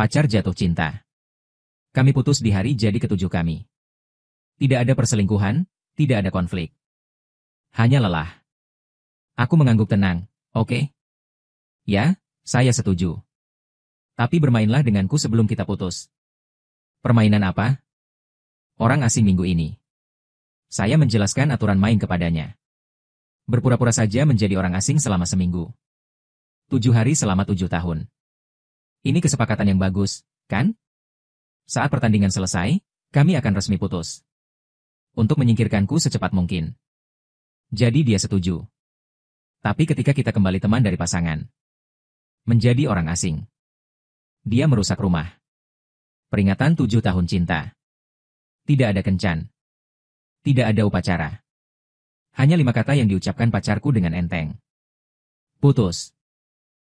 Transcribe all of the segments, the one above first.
Pacar jatuh cinta. Kami putus di hari jadi ketujuh kami. Tidak ada perselingkuhan, tidak ada konflik. Hanya lelah. Aku mengangguk tenang, oke? Ya, saya setuju. Tapi bermainlah denganku sebelum kita putus. Permainan apa? Orang asing minggu ini. Saya menjelaskan aturan main kepadanya. Berpura-pura saja menjadi orang asing selama seminggu. 7 hari selama 7 tahun. Ini kesepakatan yang bagus, kan? Saat pertandingan selesai, kami akan resmi putus. Untuk menyingkirkanku secepat mungkin. Jadi dia setuju. Tapi ketika kita kembali teman dari pasangan. Menjadi orang asing. Dia merusak rumah. Peringatan 7 tahun cinta. Tidak ada kencan. Tidak ada upacara. Hanya 5 kata yang diucapkan pacarku dengan enteng. Putus.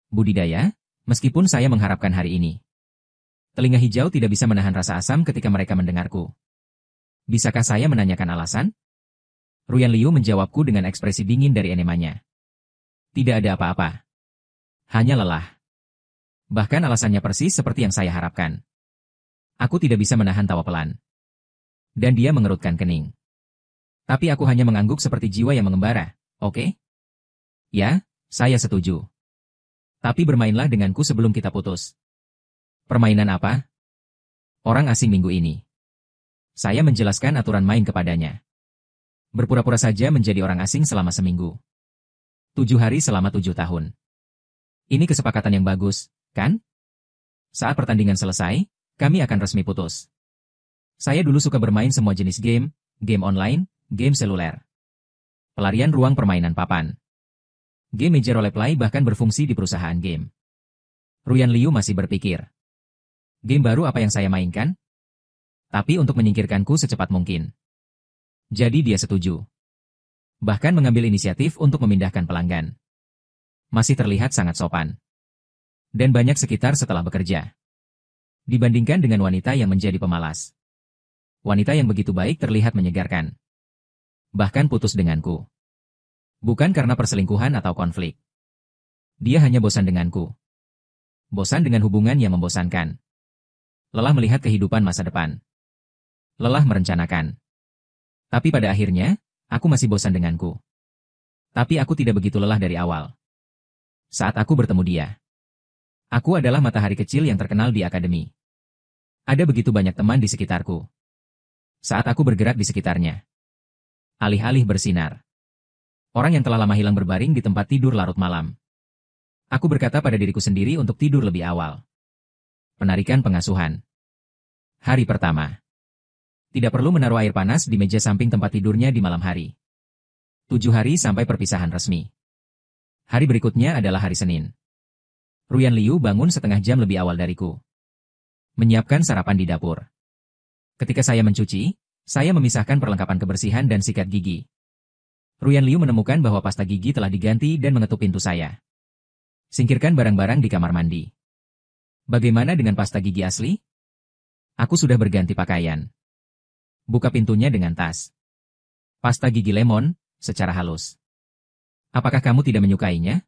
Budidaya, meskipun saya mengharapkan hari ini. Telinga hijau tidak bisa menahan rasa asam ketika mereka mendengarku. Bisakah saya menanyakan alasan? Ruyan Liu menjawabku dengan ekspresi dingin dari enemanya. Tidak ada apa-apa. Hanya lelah. Bahkan alasannya persis seperti yang saya harapkan. Aku tidak bisa menahan tawa pelan. Dan dia mengerutkan kening. Tapi aku hanya mengangguk seperti jiwa yang mengembara, oke? Ya, saya setuju. Tapi bermainlah denganku sebelum kita putus. Permainan apa? Orang asing minggu ini. Saya menjelaskan aturan main kepadanya. Berpura-pura saja menjadi orang asing selama seminggu. 7 hari selama 7 tahun. Ini kesepakatan yang bagus, kan? Saat pertandingan selesai, kami akan resmi putus. Saya dulu suka bermain semua jenis game, game online, game seluler. Pelarian ruang permainan papan. Game meja roleplay bahkan berfungsi di perusahaan game. Ruyan Liu masih berpikir. Game baru apa yang saya mainkan? Tapi untuk menyingkirkanku secepat mungkin. Jadi dia setuju. Bahkan mengambil inisiatif untuk memindahkan pelanggan. Masih terlihat sangat sopan. Dan banyak sekitar setelah bekerja. Dibandingkan dengan wanita yang menjadi pemalas. Wanita yang begitu baik terlihat menyegarkan. Bahkan putus denganku. Bukan karena perselingkuhan atau konflik. Dia hanya bosan denganku. Bosan dengan hubungan yang membosankan. Lelah melihat kehidupan masa depan. Lelah merencanakan. Tapi pada akhirnya, aku masih bosan denganku. Tapi aku tidak begitu lelah dari awal. Saat aku bertemu dia. Aku adalah matahari kecil yang terkenal di akademi. Ada begitu banyak teman di sekitarku. Saat aku bergerak di sekitarnya. Alih-alih bersinar. Orang yang telah lama hilang berbaring di tempat tidur larut malam. Aku berkata pada diriku sendiri untuk tidur lebih awal. Penarikan pengasuhan. Hari pertama. Tidak perlu menaruh air panas di meja samping tempat tidurnya di malam hari. 7 hari sampai perpisahan resmi. Hari berikutnya adalah hari Senin. Ruyan Liu bangun setengah jam lebih awal dariku. Menyiapkan sarapan di dapur. Ketika saya mencuci, saya memisahkan perlengkapan kebersihan dan sikat gigi. Ruyan Liu menemukan bahwa pasta gigi telah diganti dan mengetuk pintu saya. Singkirkan barang-barang di kamar mandi. Bagaimana dengan pasta gigi asli? Aku sudah berganti pakaian. Buka pintunya dengan tas. Pasta gigi lemon, secara halus. Apakah kamu tidak menyukainya?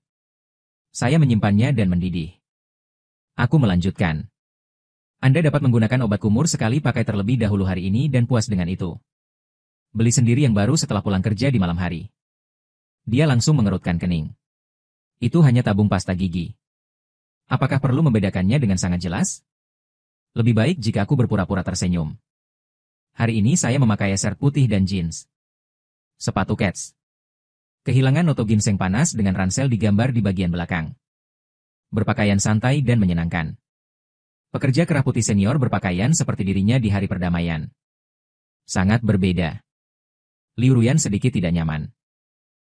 Saya menyimpannya dan mendidih. Aku melanjutkan. Anda dapat menggunakan obat kumur sekali pakai terlebih dahulu hari ini dan puas dengan itu. Beli sendiri yang baru setelah pulang kerja di malam hari. Dia langsung mengerutkan kening. Itu hanya tabung pasta gigi. Apakah perlu membedakannya dengan sangat jelas? Lebih baik jika aku berpura-pura tersenyum. Hari ini saya memakai shirt putih dan jeans. Sepatu kets. Kehilangan noto ginseng panas dengan ransel digambar di bagian belakang. Berpakaian santai dan menyenangkan. Pekerja kerah putih senior berpakaian seperti dirinya di hari perdamaian. Sangat berbeda. Liu Ruyan sedikit tidak nyaman.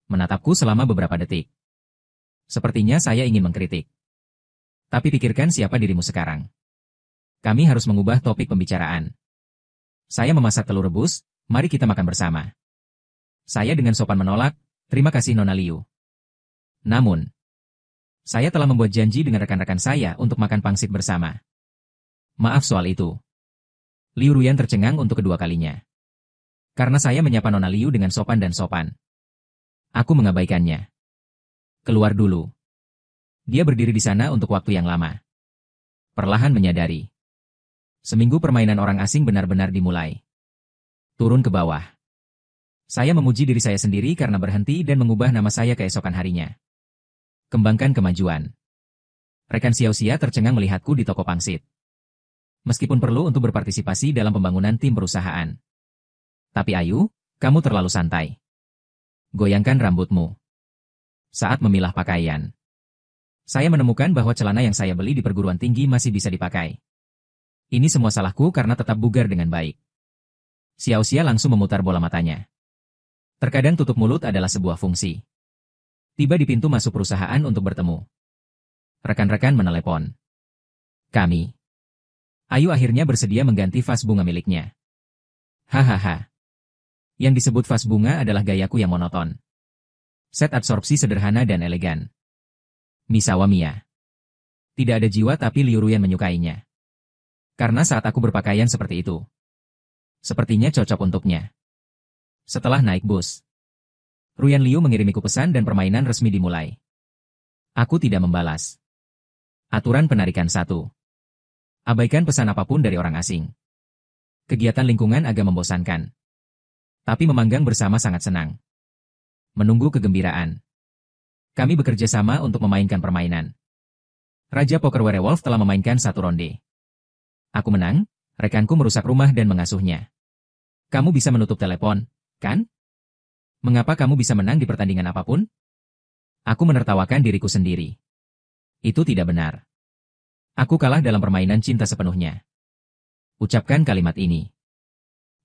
Menatapku selama beberapa detik. Sepertinya saya ingin mengkritik. Tapi pikirkan siapa dirimu sekarang. Kami harus mengubah topik pembicaraan. Saya memasak telur rebus, mari kita makan bersama. Saya dengan sopan menolak, terima kasih Nona Liu. Namun, saya telah membuat janji dengan rekan-rekan saya untuk makan pangsit bersama. Maaf soal itu. Liu Ruyan tercengang untuk kedua kalinya. Karena saya menyapa Nona Liu dengan sopan dan sopan. Aku mengabaikannya. Keluar dulu. Dia berdiri di sana untuk waktu yang lama. Perlahan menyadari. Seminggu permainan orang asing benar-benar dimulai. Turun ke bawah. Saya memuji diri saya sendiri karena berhenti dan mengubah nama saya keesokan harinya. Kembangkan kemajuan. Rekan Xiaoxia tercengang melihatku di toko pangsit. Meskipun perlu untuk berpartisipasi dalam pembangunan tim perusahaan. Tapi Ayu, kamu terlalu santai. Goyangkan rambutmu. Saat memilah pakaian. Saya menemukan bahwa celana yang saya beli di perguruan tinggi masih bisa dipakai. Ini semua salahku karena tetap bugar dengan baik. Xiaoxia langsung memutar bola matanya. Terkadang tutup mulut adalah sebuah fungsi. Tiba di pintu masuk perusahaan untuk bertemu. Rekan-rekan menelepon. Kami. Ayu akhirnya bersedia mengganti vas bunga miliknya. Hahaha. Yang disebut vas bunga adalah gayaku yang monoton. Set absorpsi sederhana dan elegan. Misawa Mia. Tidak ada jiwa tapi Liu Ruyan menyukainya. Karena saat aku berpakaian seperti itu. Sepertinya cocok untuknya. Setelah naik bus. Ruyan Liu mengirimiku pesan dan permainan resmi dimulai. Aku tidak membalas. Aturan penarikan 1. Abaikan pesan apapun dari orang asing. Kegiatan lingkungan agak membosankan. Tapi memanggang bersama sangat senang. Menunggu kegembiraan. Kami bekerja sama untuk memainkan permainan. Raja Poker Werewolf telah memainkan 1 ronde. Aku menang, rekanku merusak rumah dan mengasuhnya. Kamu bisa menutup telepon, kan? Mengapa kamu bisa menang di pertandingan apapun? Aku menertawakan diriku sendiri. Itu tidak benar. Aku kalah dalam permainan cinta sepenuhnya. Ucapkan kalimat ini.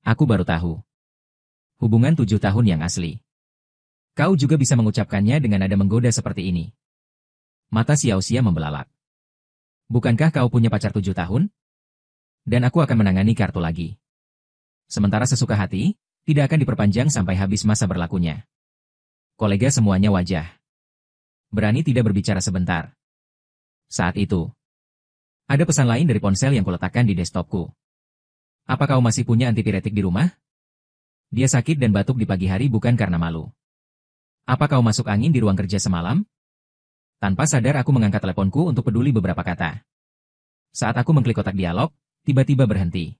Aku baru tahu. Hubungan 7 tahun yang asli. Kau juga bisa mengucapkannya dengan nada menggoda seperti ini. Mata Xiaoxia membelalak. Bukankah kau punya pacar 7 tahun? Dan aku akan menangani kartu lagi. Sementara sesuka hati, tidak akan diperpanjang sampai habis masa berlakunya. Kolega semuanya wajah. Berani tidak berbicara sebentar. Saat itu, ada pesan lain dari ponsel yang kuletakkan di desktopku. Apa kau masih punya antipiretik di rumah? Dia sakit dan batuk di pagi hari bukan karena malu. Apa kau masuk angin di ruang kerja semalam? Tanpa sadar aku mengangkat teleponku untuk peduli beberapa kata. Saat aku mengklik kotak dialog, tiba-tiba berhenti.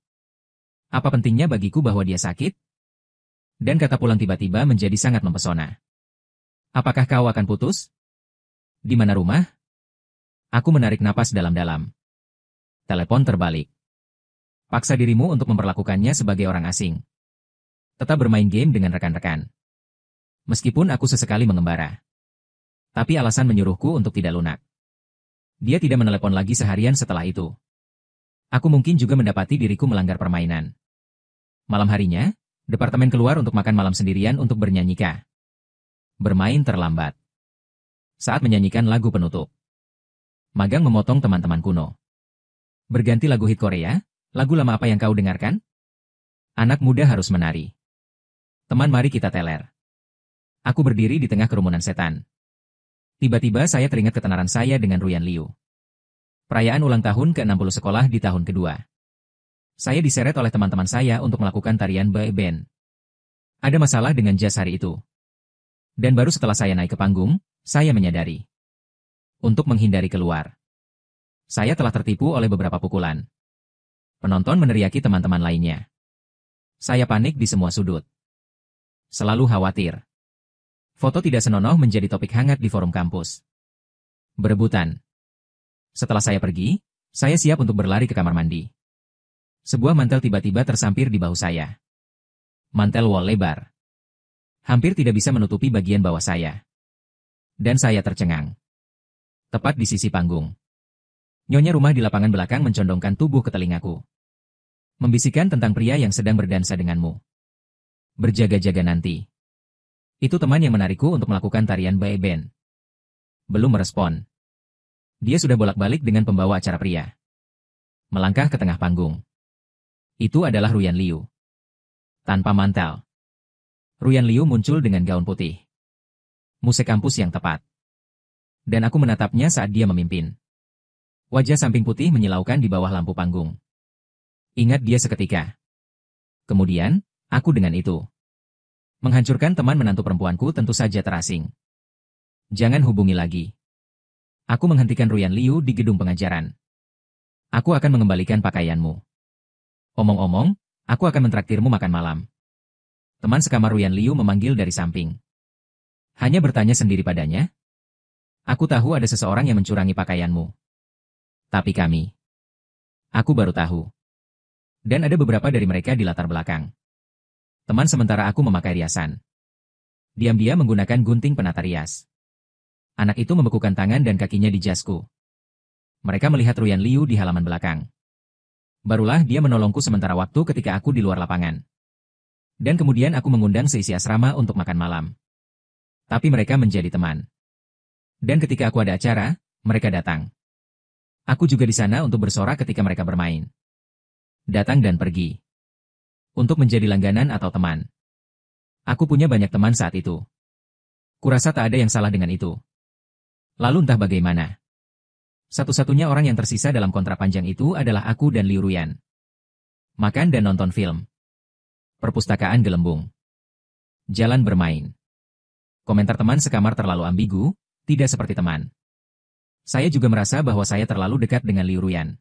Apa pentingnya bagiku bahwa dia sakit? Dan kata pulang tiba-tiba menjadi sangat mempesona. Apakah kau akan putus? Di mana rumah? Aku menarik napas dalam-dalam. Telepon terbalik. Paksa dirimu untuk memperlakukannya sebagai orang asing. Tetap bermain game dengan rekan-rekan. Meskipun aku sesekali mengembara. Tapi alasan menyuruhku untuk tidak lunak. Dia tidak menelepon lagi seharian setelah itu. Aku mungkin juga mendapati diriku melanggar permainan. Malam harinya, departemen keluar untuk makan malam sendirian untuk bernyanyi kah. Bermain terlambat. Saat menyanyikan lagu penutup. Magang memotong teman-teman kuno. Berganti lagu hit Korea, lagu lama apa yang kau dengarkan? Anak muda harus menari. Teman mari kita teler. Aku berdiri di tengah kerumunan setan. Tiba-tiba saya teringat ketenaran saya dengan Ruyan Liu. Perayaan ulang tahun ke-60 sekolah di tahun kedua. Saya diseret oleh teman-teman saya untuk melakukan tarian boy band. Ada masalah dengan jas hari itu. Dan baru setelah saya naik ke panggung, saya menyadari. Untuk menghindari keluar. Saya telah tertipu oleh beberapa pukulan. Penonton meneriaki teman-teman lainnya. Saya panik di semua sudut. Selalu khawatir. Foto tidak senonoh menjadi topik hangat di forum kampus. Berebutan. Setelah saya pergi, saya siap untuk berlari ke kamar mandi. Sebuah mantel tiba-tiba tersampir di bahu saya. Mantel wol lebar. Hampir tidak bisa menutupi bagian bawah saya. Dan saya tercengang. Tepat di sisi panggung. Nyonya rumah di lapangan belakang mencondongkan tubuh ke telingaku. Membisikkan tentang pria yang sedang berdansa denganmu. Berjaga-jaga nanti. Itu teman yang menarikku untuk melakukan tarian boy band. Belum merespon. Dia sudah bolak-balik dengan pembawa acara pria. Melangkah ke tengah panggung. Itu adalah Ruyan Liu. Tanpa mantel. Ruyan Liu muncul dengan gaun putih. Musik kampus yang tepat. Dan aku menatapnya saat dia memimpin. Wajah samping putih menyilaukan di bawah lampu panggung. Ingat dia seketika. Kemudian, aku dengan itu. Menghancurkan teman menantu perempuanku tentu saja terasing. Jangan hubungi lagi. Aku menghentikan Ruyan Liu di gedung pengajaran. Aku akan mengembalikan pakaianmu. Omong-omong, aku akan mentraktirmu makan malam. Teman sekamar Ruyan Liu memanggil dari samping. Hanya bertanya sendiri padanya. Aku tahu ada seseorang yang mencurangi pakaianmu. Tapi kami. Aku baru tahu. Dan ada beberapa dari mereka di latar belakang. Teman sementara aku memakai riasan. Diam-diam menggunakan gunting penata rias. Anak itu membekukan tangan dan kakinya di jasku. Mereka melihat Ruyan Liu di halaman belakang. Barulah dia menolongku sementara waktu ketika aku di luar lapangan. Dan kemudian aku mengundang seisi asrama untuk makan malam. Tapi mereka menjadi teman. Dan ketika aku ada acara, mereka datang. Aku juga di sana untuk bersorak ketika mereka bermain. Datang dan pergi. Untuk menjadi langganan atau teman. Aku punya banyak teman saat itu. Kurasa tak ada yang salah dengan itu. Lalu entah bagaimana. Satu-satunya orang yang tersisa dalam kontrak panjang itu adalah aku dan Liu Ruyan. Makan dan nonton film. Perpustakaan gelembung. Jalan bermain. Komentar teman sekamar terlalu ambigu, tidak seperti teman. Saya juga merasa bahwa saya terlalu dekat dengan Liu Ruyan.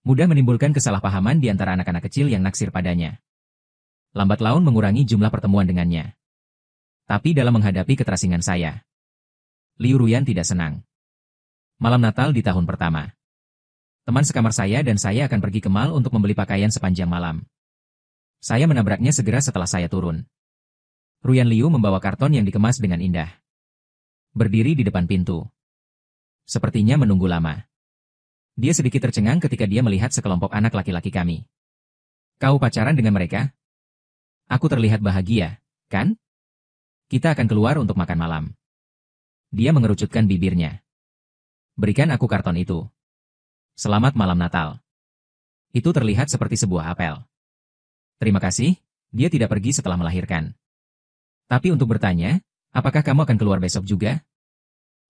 Mudah menimbulkan kesalahpahaman di antara anak-anak kecil yang naksir padanya. Lambat laun mengurangi jumlah pertemuan dengannya. Tapi dalam menghadapi keterasingan saya, Liu Ruyan tidak senang. Malam Natal di tahun pertama. Teman sekamar saya dan saya akan pergi ke mall untuk membeli pakaian sepanjang malam. Saya menabraknya segera setelah saya turun. Ruyan Liu membawa karton yang dikemas dengan indah. Berdiri di depan pintu. Sepertinya menunggu lama. Dia sedikit tercengang ketika dia melihat sekelompok anak laki-laki kami. Kau pacaran dengan mereka? Aku terlihat bahagia, kan? Kita akan keluar untuk makan malam. Dia mengerucutkan bibirnya. Berikan aku karton itu. Selamat malam Natal. Itu terlihat seperti sebuah apel. Terima kasih, dia tidak pergi setelah melahirkan. Tapi untuk bertanya, apakah kamu akan keluar besok juga?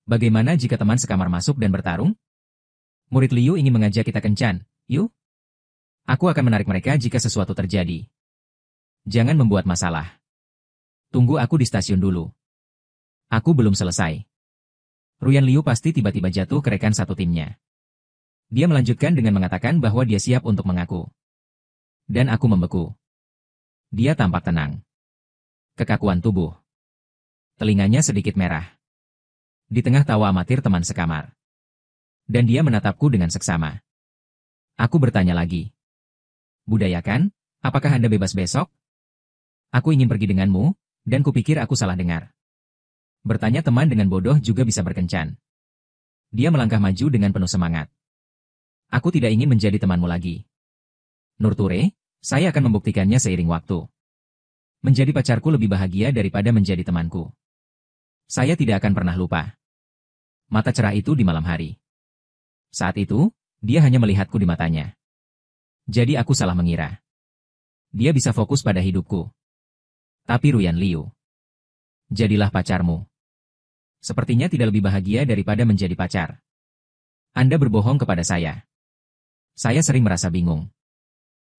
Bagaimana jika teman sekamar masuk dan bertarung? Murid Liu ingin mengajak kita kencan, yuk? Aku akan menarik mereka jika sesuatu terjadi. Jangan membuat masalah. Tunggu aku di stasiun dulu. Aku belum selesai. Ruyan Liu pasti tiba-tiba jatuh ke rekan satu timnya. Dia melanjutkan dengan mengatakan bahwa dia siap untuk mengaku. Dan aku membeku. Dia tampak tenang. Kekakuan tubuh. Telinganya sedikit merah. Di tengah tawa amatir teman sekamar. Dan dia menatapku dengan seksama. Aku bertanya lagi. Budaya kan? Apakah Anda bebas besok? Aku ingin pergi denganmu, dan kupikir aku salah dengar. Bertanya teman dengan bodoh juga bisa berkencan. Dia melangkah maju dengan penuh semangat. Aku tidak ingin menjadi temanmu lagi. Nur Ture, saya akan membuktikannya seiring waktu. Menjadi pacarku lebih bahagia daripada menjadi temanku. Saya tidak akan pernah lupa. Mata cerah itu di malam hari. Saat itu, dia hanya melihatku di matanya. Jadi aku salah mengira. Dia bisa fokus pada hidupku. Tapi Ruyan Liu. Jadilah pacarmu. Sepertinya tidak lebih bahagia daripada menjadi pacar. Anda berbohong kepada saya. Saya sering merasa bingung.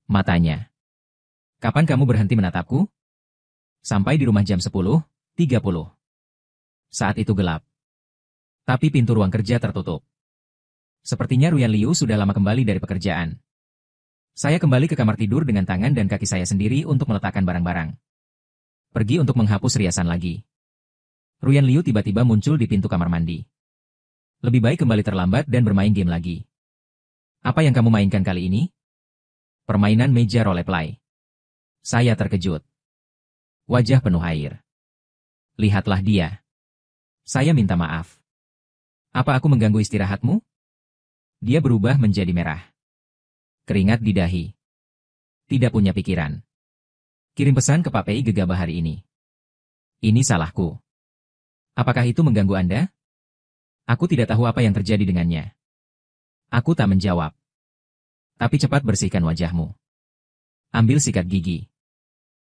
Matanya. Kapan kamu berhenti menatapku? Sampai di rumah jam 10:30. Saat itu gelap. Tapi pintu ruang kerja tertutup. Sepertinya Ruyan Liu sudah lama kembali dari pekerjaan. Saya kembali ke kamar tidur dengan tangan dan kaki saya sendiri untuk meletakkan barang-barang. Pergi untuk menghapus riasan lagi. Ruyan Liu tiba-tiba muncul di pintu kamar mandi. Lebih baik kembali terlambat dan bermain game lagi. Apa yang kamu mainkan kali ini? Permainan meja roleplay. Saya terkejut. Wajah penuh air. Lihatlah dia. Saya minta maaf. Apa aku mengganggu istirahatmu? Dia berubah menjadi merah. Keringat di dahi. Tidak punya pikiran. Kirim pesan ke Pak Pei gegabah hari ini. Ini salahku. Apakah itu mengganggu Anda? Aku tidak tahu apa yang terjadi dengannya. Aku tak menjawab. Tapi cepat bersihkan wajahmu. Ambil sikat gigi.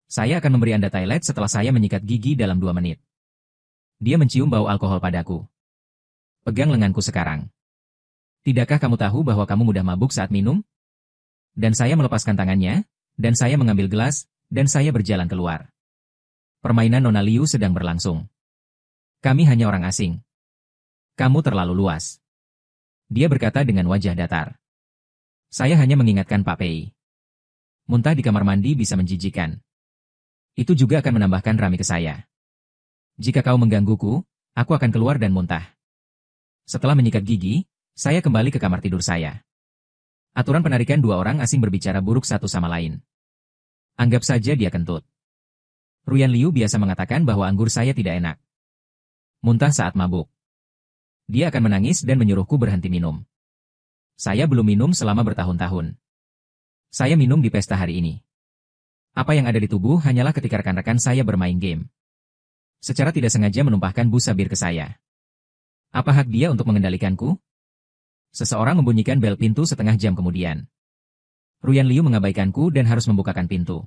Saya akan memberi Anda toilet setelah saya menyikat gigi dalam 2 menit. Dia mencium bau alkohol padaku. Pegang lenganku sekarang. Tidakkah kamu tahu bahwa kamu mudah mabuk saat minum? Dan saya melepaskan tangannya, dan saya mengambil gelas, dan saya berjalan keluar. Permainan Nona Liu sedang berlangsung. Kami hanya orang asing. Kamu terlalu luas. Dia berkata dengan wajah datar. Saya hanya mengingatkan Pak Pei. Muntah di kamar mandi bisa menjijikkan. Itu juga akan menambahkan rami ke saya. Jika kau menggangguku, aku akan keluar dan muntah. Setelah menyikat gigi, saya kembali ke kamar tidur saya. Aturan penarikan dua orang asing berbicara buruk satu sama lain. Anggap saja dia kentut. Ruyan Liu biasa mengatakan bahwa anggur saya tidak enak. Muntah saat mabuk. Dia akan menangis dan menyuruhku berhenti minum. Saya belum minum selama bertahun-tahun. Saya minum di pesta hari ini. Apa yang ada di tubuh hanyalah ketika rekan-rekan saya bermain game. Secara tidak sengaja menumpahkan busa bir ke saya. Apa hak dia untuk mengendalikanku? Seseorang membunyikan bel pintu setengah jam kemudian. Ruyan Liu mengabaikanku dan harus membukakan pintu.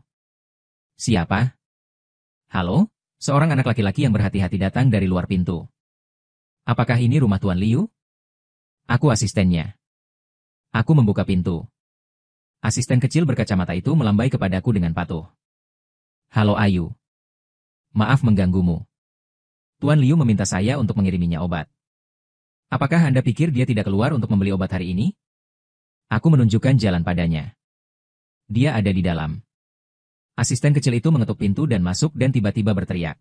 Siapa? Halo? Seorang anak laki-laki yang berhati-hati datang dari luar pintu. Apakah ini rumah Tuan Liu? Aku asistennya. Aku membuka pintu. Asisten kecil berkacamata itu melambai kepadaku dengan patuh. Halo Ayu. Maaf mengganggumu. Tuan Liu meminta saya untuk mengiriminya obat. Apakah Anda pikir dia tidak keluar untuk membeli obat hari ini? Aku menunjukkan jalan padanya. Dia ada di dalam. Asisten kecil itu mengetuk pintu dan masuk dan tiba-tiba berteriak.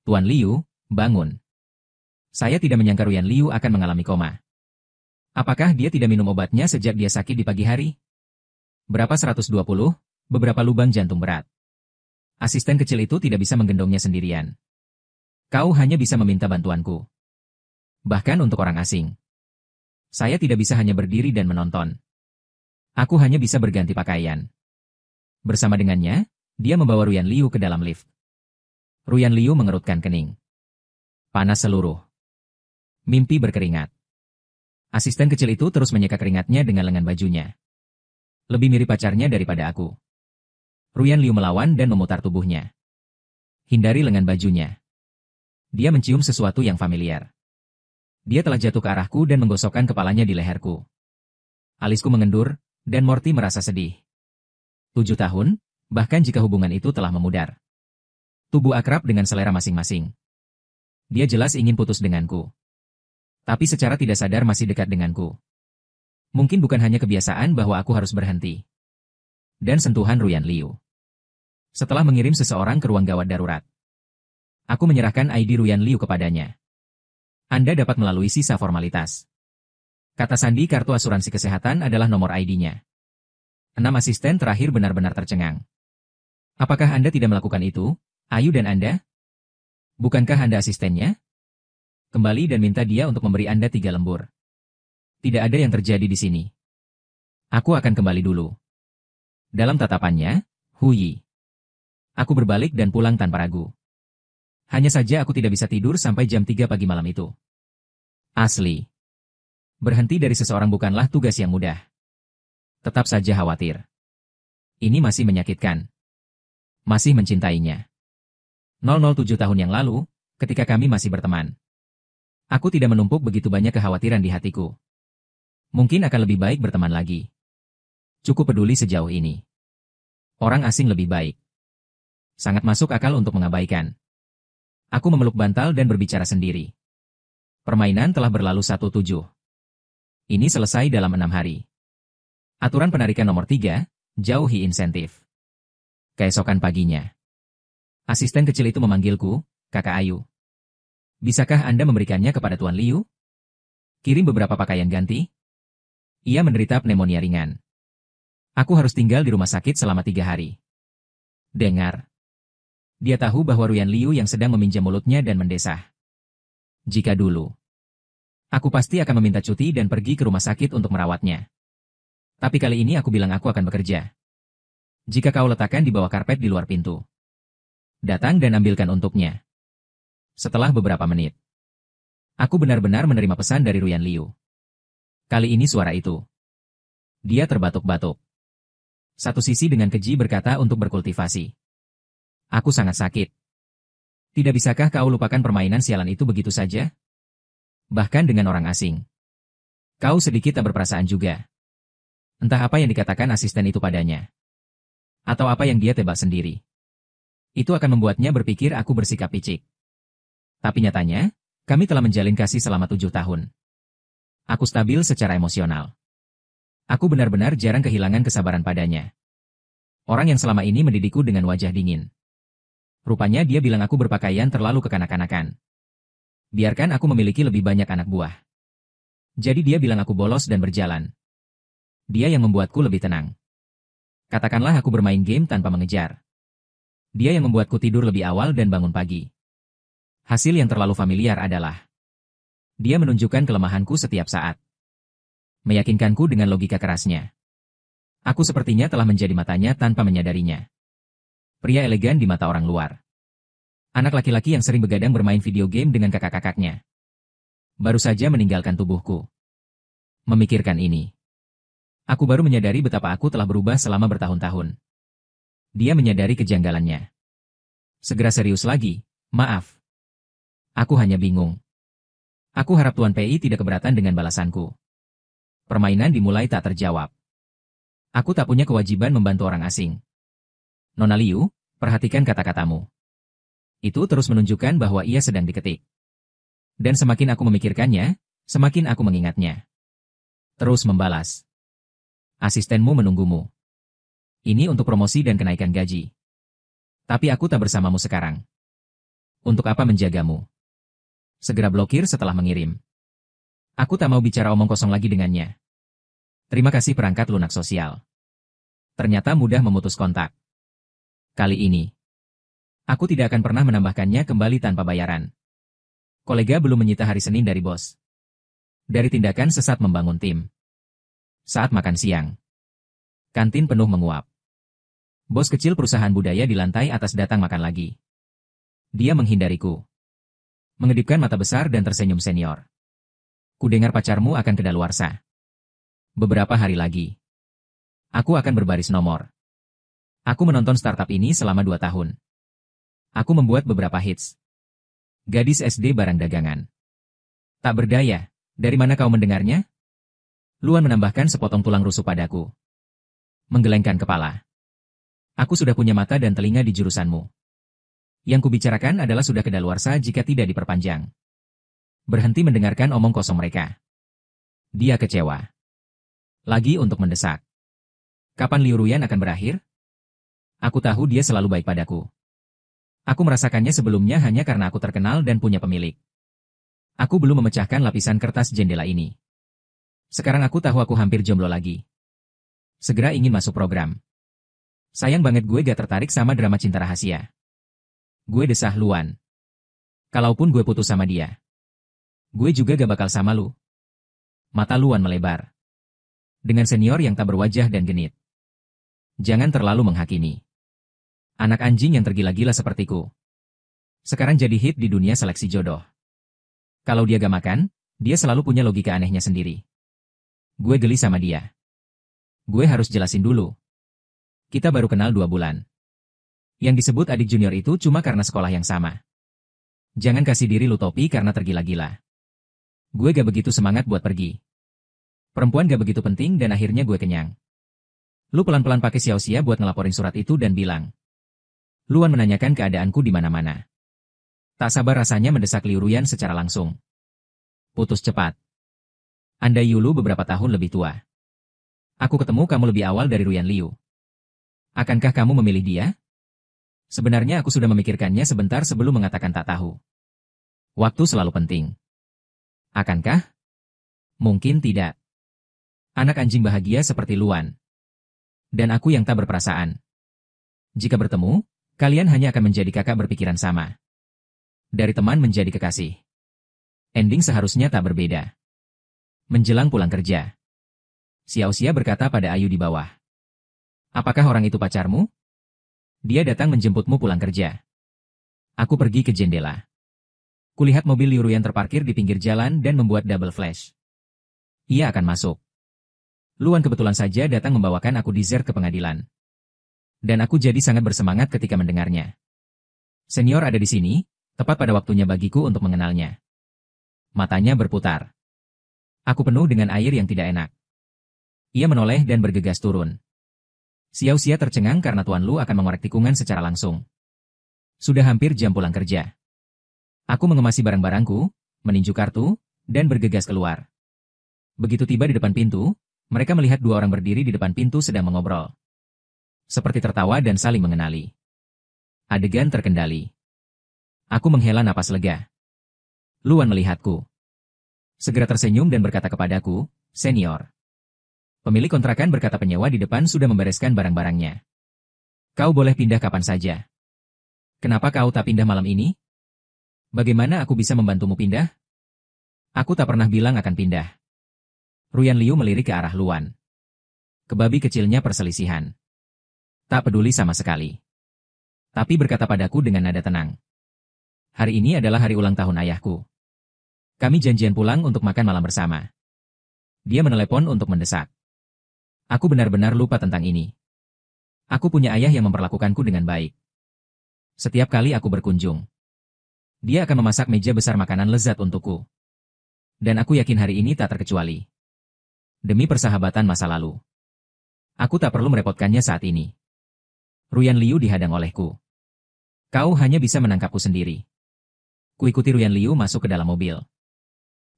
Tuan Liu, bangun. Saya tidak menyangka Ruyan Liu akan mengalami koma. Apakah dia tidak minum obatnya sejak dia sakit di pagi hari? Berapa 120? Beberapa lubang jantung berat. Asisten kecil itu tidak bisa menggendongnya sendirian. Kau hanya bisa meminta bantuanku. Bahkan untuk orang asing. Saya tidak bisa hanya berdiri dan menonton. Aku hanya bisa berganti pakaian. Bersama dengannya, dia membawa Ruyan Liu ke dalam lift. Ruyan Liu mengerutkan kening. Panas seluruh. Mimpi berkeringat. Asisten kecil itu terus menyeka keringatnya dengan lengan bajunya. Lebih mirip pacarnya daripada aku. Ruyan Liu melawan dan memutar tubuhnya. Hindari lengan bajunya. Dia mencium sesuatu yang familiar. Dia telah jatuh ke arahku dan menggosokkan kepalanya di leherku. Alisku mengendur, dan Morty merasa sedih. 7 tahun, bahkan jika hubungan itu telah memudar. Tubuh akrab dengan selera masing-masing. Dia jelas ingin putus denganku. Tapi secara tidak sadar masih dekat denganku. Mungkin bukan hanya kebiasaan bahwa aku harus berhenti. Dan sentuhan Ruyan Liu. Setelah mengirim seseorang ke ruang gawat darurat. Aku menyerahkan ID Ruyan Liu kepadanya. Anda dapat melalui sisa formalitas. Kata sandi kartu asuransi kesehatan adalah nomor ID-nya. 6 asisten terakhir benar-benar tercengang. Apakah Anda tidak melakukan itu, Ayu dan Anda? Bukankah Anda asistennya? Kembali dan minta dia untuk memberi Anda 3 lembur. Tidak ada yang terjadi di sini. Aku akan kembali dulu. Dalam tatapannya, Huyi. Aku berbalik dan pulang tanpa ragu. Hanya saja aku tidak bisa tidur sampai jam 3 pagi malam itu. Asli. Berhenti dari seseorang bukanlah tugas yang mudah. Tetap saja khawatir. Ini masih menyakitkan. Masih mencintainya. 007 tahun yang lalu, ketika kami masih berteman. Aku tidak menumpuk begitu banyak kekhawatiran di hatiku. Mungkin akan lebih baik berteman lagi. Cukup peduli sejauh ini. Orang asing lebih baik. Sangat masuk akal untuk mengabaikan. Aku memeluk bantal dan berbicara sendiri. Permainan telah berlalu 17. Ini selesai dalam 6 hari. Aturan penarikan nomor 3, jauhi insentif. Keesokan paginya. Asisten kecil itu memanggilku, Kakak Ayu. Bisakah Anda memberikannya kepada Tuan Liu? Kirim beberapa pakaian ganti. Ia menderita pneumonia ringan. Aku harus tinggal di rumah sakit selama 3 hari. Dengar. Dia tahu bahwa Ruyan Liu yang sedang meminjam mulutnya dan mendesah. Jika dulu. Aku pasti akan meminta cuti dan pergi ke rumah sakit untuk merawatnya. Tapi kali ini aku bilang aku akan bekerja. Jika kau letakkan di bawah karpet di luar pintu. Datang dan ambilkan untuknya. Setelah beberapa menit. Aku benar-benar menerima pesan dari Ruyan Liu. Kali ini suara itu. Dia terbatuk-batuk. Satu sisi dengan keji berkata untuk berkultivasi. Aku sangat sakit. Tidak bisakah kau lupakan permainan sialan itu begitu saja? Bahkan dengan orang asing. Kau sedikit tak berperasaan juga. Entah apa yang dikatakan asisten itu padanya. Atau apa yang dia tebak sendiri. Itu akan membuatnya berpikir aku bersikap picik. Tapi nyatanya, kami telah menjalin kasih selama 7 tahun. Aku stabil secara emosional. Aku benar-benar jarang kehilangan kesabaran padanya. Orang yang selama ini mendidikku dengan wajah dingin. Rupanya dia bilang aku berpakaian terlalu kekanak-kanakan. Biarkan aku memiliki lebih banyak anak buah. Jadi dia bilang aku bolos dan berjalan. Dia yang membuatku lebih tenang. Katakanlah aku bermain game tanpa mengejar. Dia yang membuatku tidur lebih awal dan bangun pagi. Hasil yang terlalu familiar adalah dia menunjukkan kelemahanku setiap saat. Meyakinkanku dengan logika kerasnya. Aku sepertinya telah menjadi matanya tanpa menyadarinya. Pria elegan di mata orang luar. Anak laki-laki yang sering begadang bermain video game dengan kakak-kakaknya. Baru saja meninggalkan tubuhku. Memikirkan ini. Aku baru menyadari betapa aku telah berubah selama bertahun-tahun. Dia menyadari kejanggalannya. Segera serius lagi, maaf. Aku hanya bingung. Aku harap Tuan PI tidak keberatan dengan balasanku. Permainan dimulai tak terjawab. Aku tak punya kewajiban membantu orang asing. Nona Liu, perhatikan kata-katamu. Itu terus menunjukkan bahwa ia sedang diketik. Dan semakin aku memikirkannya, semakin aku mengingatnya. Terus membalas. Asistenmu menunggumu. Ini untuk promosi dan kenaikan gaji. Tapi aku tak bersamamu sekarang. Untuk apa menjagamu? Segera blokir setelah mengirim. Aku tak mau bicara omong kosong lagi dengannya. Terima kasih perangkat lunak sosial. Ternyata mudah memutus kontak. Kali ini, aku tidak akan pernah menambahkannya kembali tanpa bayaran. Kolega belum menyita hari Senin dari bos. Dari tindakan sesat membangun tim. Saat makan siang, kantin penuh menguap. Bos kecil perusahaan budaya di lantai atas datang makan lagi. Dia menghindariku. Mengedipkan mata besar dan tersenyum senior. Kudengar pacarmu akan kedaluarsa. Beberapa hari lagi. Aku akan berbaris nomor. Aku menonton startup ini selama 2 tahun. Aku membuat beberapa hits. Gadis SD barang dagangan. Tak berdaya, dari mana kau mendengarnya? Luan menambahkan sepotong tulang rusuk padaku. Menggelengkan kepala. Aku sudah punya mata dan telinga di jurusanmu. Yang kubicarakan adalah sudah kedaluarsa jika tidak diperpanjang. Berhenti mendengarkan omong kosong mereka. Dia kecewa. Lagi untuk mendesak. Kapan Liu Ruyan akan berakhir? Aku tahu dia selalu baik padaku. Aku merasakannya sebelumnya hanya karena aku terkenal dan punya pemilik. Aku belum memecahkan lapisan kertas jendela ini. Sekarang aku tahu aku hampir jomblo lagi. Segera ingin masuk program. Sayang banget gue gak tertarik sama drama cinta rahasia. Gue desah Luan. Kalaupun gue putus sama dia, gue juga gak bakal sama lu. Mata Luan melebar. Dengan senior yang tak berwajah dan genit. Jangan terlalu menghakimi. Anak anjing yang tergila-gila sepertiku. Sekarang jadi hit di dunia seleksi jodoh. Kalau dia gak makan, dia selalu punya logika anehnya sendiri. Gue geli sama dia. Gue harus jelasin dulu. Kita baru kenal 2 bulan. Yang disebut adik junior itu cuma karena sekolah yang sama. Jangan kasih diri lu topi karena tergila-gila. Gue gak begitu semangat buat pergi. Perempuan gak begitu penting dan akhirnya gue kenyang. Lu pelan-pelan pakai sia-sia buat ngelaporin surat itu dan bilang. Luan menanyakan keadaanku di mana-mana. Tak sabar rasanya mendesak Liu Ruyan secara langsung. Putus cepat. Andai Yulu beberapa tahun lebih tua. Aku ketemu kamu lebih awal dari Ruyan Liu. Akankah kamu memilih dia? Sebenarnya aku sudah memikirkannya sebentar sebelum mengatakan tak tahu. Waktu selalu penting. Akankah? Mungkin tidak. Anak anjing bahagia seperti Luan. Dan aku yang tak berperasaan. Jika bertemu, kalian hanya akan menjadi kakak berpikiran sama. Dari teman menjadi kekasih. Ending seharusnya tak berbeda. Menjelang pulang kerja. Xiaoxia berkata pada Ayu di bawah. Apakah orang itu pacarmu? Dia datang menjemputmu pulang kerja. Aku pergi ke jendela. Kulihat mobil Liu Ruyan terparkir di pinggir jalan dan membuat double flash. Ia akan masuk. Luan kebetulan saja datang membawakan aku dessert ke pengadilan. Dan aku jadi sangat bersemangat ketika mendengarnya. Senior ada di sini, tepat pada waktunya bagiku untuk mengenalnya. Matanya berputar. Aku penuh dengan air yang tidak enak. Ia menoleh dan bergegas turun. Xiaoxia tercengang karena Tuan Lu akan mengorek tikungan secara langsung. Sudah hampir jam pulang kerja. Aku mengemasi barang-barangku, meninju kartu, dan bergegas keluar. Begitu tiba di depan pintu, Mereka melihat dua orang berdiri di depan pintu sedang mengobrol. Seperti tertawa dan saling mengenali. Adegan terkendali. Aku menghela napas lega. Luan melihatku. Segera tersenyum dan berkata kepadaku, "Senior." Pemilik kontrakan berkata penyewa di depan sudah membereskan barang-barangnya. "Kau boleh pindah kapan saja." "Kenapa kau tak pindah malam ini?" "Bagaimana aku bisa membantumu pindah?" "Aku tak pernah bilang akan pindah." Ruyan Liu melirik ke arah Luan. Kebabi kecilnya perselisihan. Tak peduli sama sekali. Tapi berkata padaku dengan nada tenang. "Hari ini adalah hari ulang tahun ayahku. Kami janjian pulang untuk makan malam bersama." Dia menelepon untuk mendesak. Aku benar-benar lupa tentang ini. Aku punya ayah yang memperlakukanku dengan baik. Setiap kali aku berkunjung, dia akan memasak meja besar makanan lezat untukku. Dan aku yakin hari ini tak terkecuali. Demi persahabatan masa lalu. Aku tak perlu merepotkannya saat ini. Ruyan Liu dihadang olehku. "Kau hanya bisa menangkapku sendiri." Kuikuti Ruyan Liu masuk ke dalam mobil.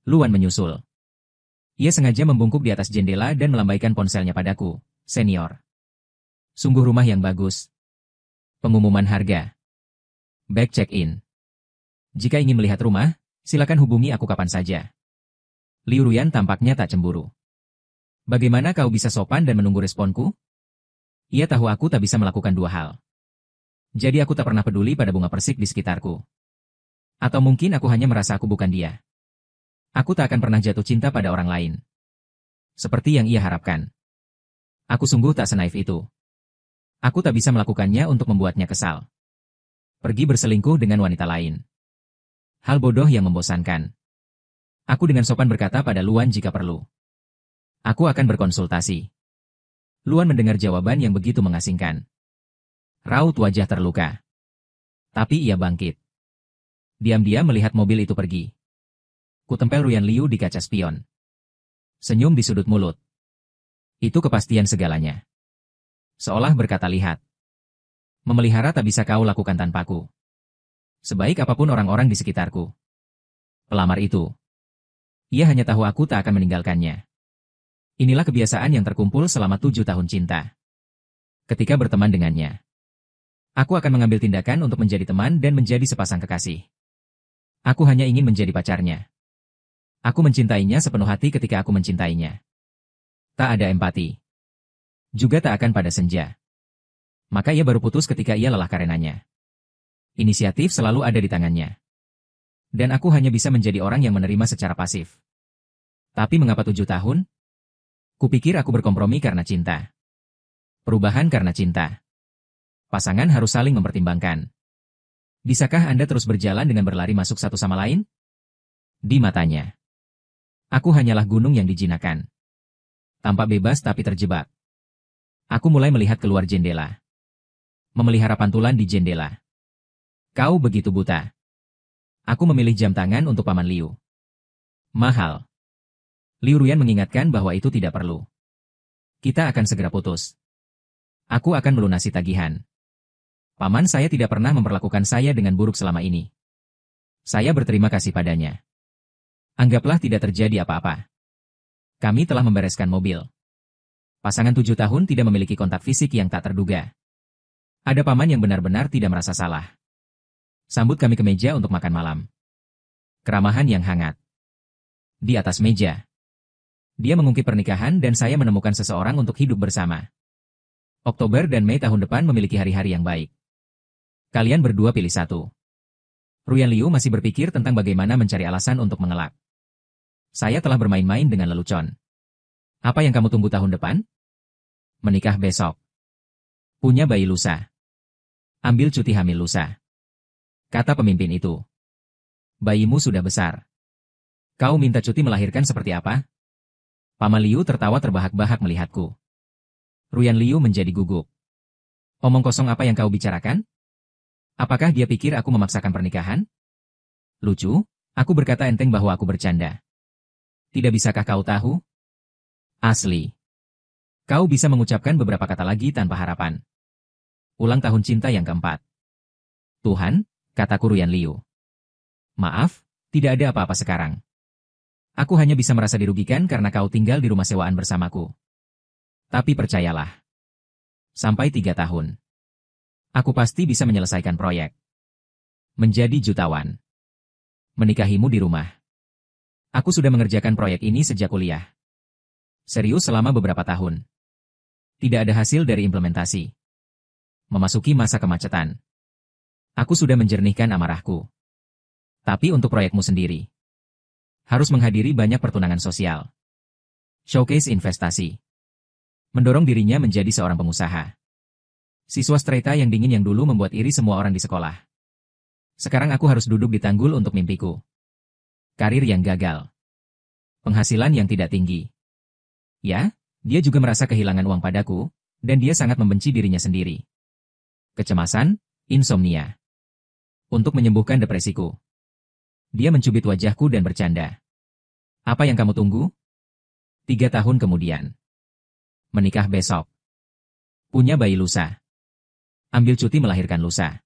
Luan menyusul. Ia sengaja membungkuk di atas jendela dan melambaikan ponselnya padaku. "Senior. Sungguh rumah yang bagus. Pengumuman harga. Back check-in. Jika ingin melihat rumah, silakan hubungi aku kapan saja." Liu Ruyan tampaknya tak cemburu. "Bagaimana kau bisa sopan dan menunggu responku?" Ia tahu aku tak bisa melakukan dua hal. Jadi aku tak pernah peduli pada bunga persik di sekitarku. Atau mungkin aku hanya merasa aku bukan dia. Aku tak akan pernah jatuh cinta pada orang lain. Seperti yang ia harapkan. Aku sungguh tak senaif itu. Aku tak bisa melakukannya untuk membuatnya kesal. Pergi berselingkuh dengan wanita lain. Hal bodoh yang membosankan. Aku dengan sopan berkata pada Luan jika perlu. Aku akan berkonsultasi. Luan mendengar jawaban yang begitu mengasingkan. Raut wajah terluka. Tapi ia bangkit. Diam-diam melihat mobil itu pergi. Kutempel Ruyan Liu di kaca spion. Senyum di sudut mulut. Itu kepastian segalanya. Seolah berkata, "Lihat. Memelihara tak bisa kau lakukan tanpaku. Sebaik apapun orang-orang di sekitarku. Pelamar itu. Ia hanya tahu aku tak akan meninggalkannya. Inilah kebiasaan yang terkumpul selama 7 tahun cinta. Ketika berteman dengannya, aku akan mengambil tindakan untuk menjadi teman dan menjadi sepasang kekasih. Aku hanya ingin menjadi pacarnya. Aku mencintainya sepenuh hati ketika aku mencintainya. Tak ada empati. Juga tak akan pada senja. Maka ia baru putus ketika ia lelah karenanya. Inisiatif selalu ada di tangannya. Dan aku hanya bisa menjadi orang yang menerima secara pasif. Tapi mengapa 7 tahun? Kupikir aku berkompromi karena cinta. Perubahan karena cinta. Pasangan harus saling mempertimbangkan. Bisakah Anda terus berjalan dengan berlari masuk satu sama lain? Di matanya. Aku hanyalah gunung yang dijinakan. Tampak bebas tapi terjebak. Aku mulai melihat keluar jendela. Memelihara pantulan di jendela. Kau begitu buta. Aku memilih jam tangan untuk Paman Liu. Mahal. Liu Ruyan mengingatkan bahwa itu tidak perlu. Kita akan segera putus. Aku akan melunasi tagihan. Paman saya tidak pernah memperlakukan saya dengan buruk selama ini. Saya berterima kasih padanya. Anggaplah tidak terjadi apa-apa. Kami telah membereskan mobil. Pasangan 7 tahun tidak memiliki kontak fisik yang tak terduga. Ada paman yang benar-benar tidak merasa salah. Sambut kami ke meja untuk makan malam. Keramahan yang hangat. Di atas meja. Dia mengungkit pernikahan dan saya menemukan seseorang untuk hidup bersama. Oktober dan Mei tahun depan memiliki hari-hari yang baik. Kalian berdua pilih satu. Ruyan Liu masih berpikir tentang bagaimana mencari alasan untuk mengelak. Saya telah bermain-main dengan lelucon. Apa yang kamu tunggu tahun depan? Menikah besok. Punya bayi lusa. Ambil cuti hamil lusa. Kata pemimpin itu. Bayimu sudah besar. Kau minta cuti melahirkan seperti apa? Paman Liu tertawa terbahak-bahak melihatku. Ruyan Liu menjadi gugup. Omong kosong apa yang kau bicarakan? Apakah dia pikir aku memaksakan pernikahan? Lucu, aku berkata enteng bahwa aku bercanda. Tidak bisakah kau tahu? Asli. Kau bisa mengucapkan beberapa kata lagi tanpa harapan. Ulang tahun cinta yang keempat. Tuhan, kataku Ruyan Liu. Maaf, tidak ada apa-apa sekarang. Aku hanya bisa merasa dirugikan karena kau tinggal di rumah sewaan bersamaku. Tapi percayalah. Sampai 3 tahun. Aku pasti bisa menyelesaikan proyek. Menjadi jutawan. Menikahimu di rumah. Aku sudah mengerjakan proyek ini sejak kuliah. Serius selama beberapa tahun. Tidak ada hasil dari implementasi. Memasuki masa kemacetan. Aku sudah menjernihkan amarahku. Tapi untuk proyekmu sendiri. Harus menghadiri banyak pertunangan sosial. Showcase investasi. Mendorong dirinya menjadi seorang pengusaha. Siswa strata yang dingin yang dulu membuat iri semua orang di sekolah. Sekarang aku harus duduk di tanggul untuk mimpiku. Karir yang gagal. Penghasilan yang tidak tinggi. Ya, dia juga merasa kehilangan uang padaku, dan dia sangat membenci dirinya sendiri. Kecemasan, insomnia. Untuk menyembuhkan depresiku. Dia mencubit wajahku dan bercanda. Apa yang kamu tunggu? 3 tahun kemudian. Menikah besok. Punya bayi lusa. Ambil cuti melahirkan lusa.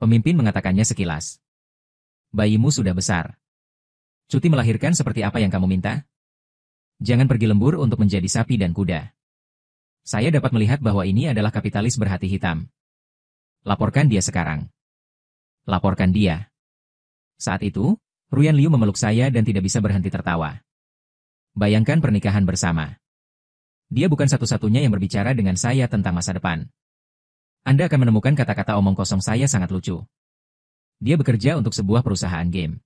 Pemimpin mengatakannya sekilas. Bayimu sudah besar. Cuti melahirkan seperti apa yang kamu minta? Jangan pergi lembur untuk menjadi sapi dan kuda. Saya dapat melihat bahwa ini adalah kapitalis berhati hitam. Laporkan dia sekarang. Laporkan dia. Saat itu, Ruyan Liu memeluk saya dan tidak bisa berhenti tertawa. Bayangkan pernikahan bersama. Dia bukan satu-satunya yang berbicara dengan saya tentang masa depan. Anda akan menemukan kata-kata omong kosong saya sangat lucu. Dia bekerja untuk sebuah perusahaan game.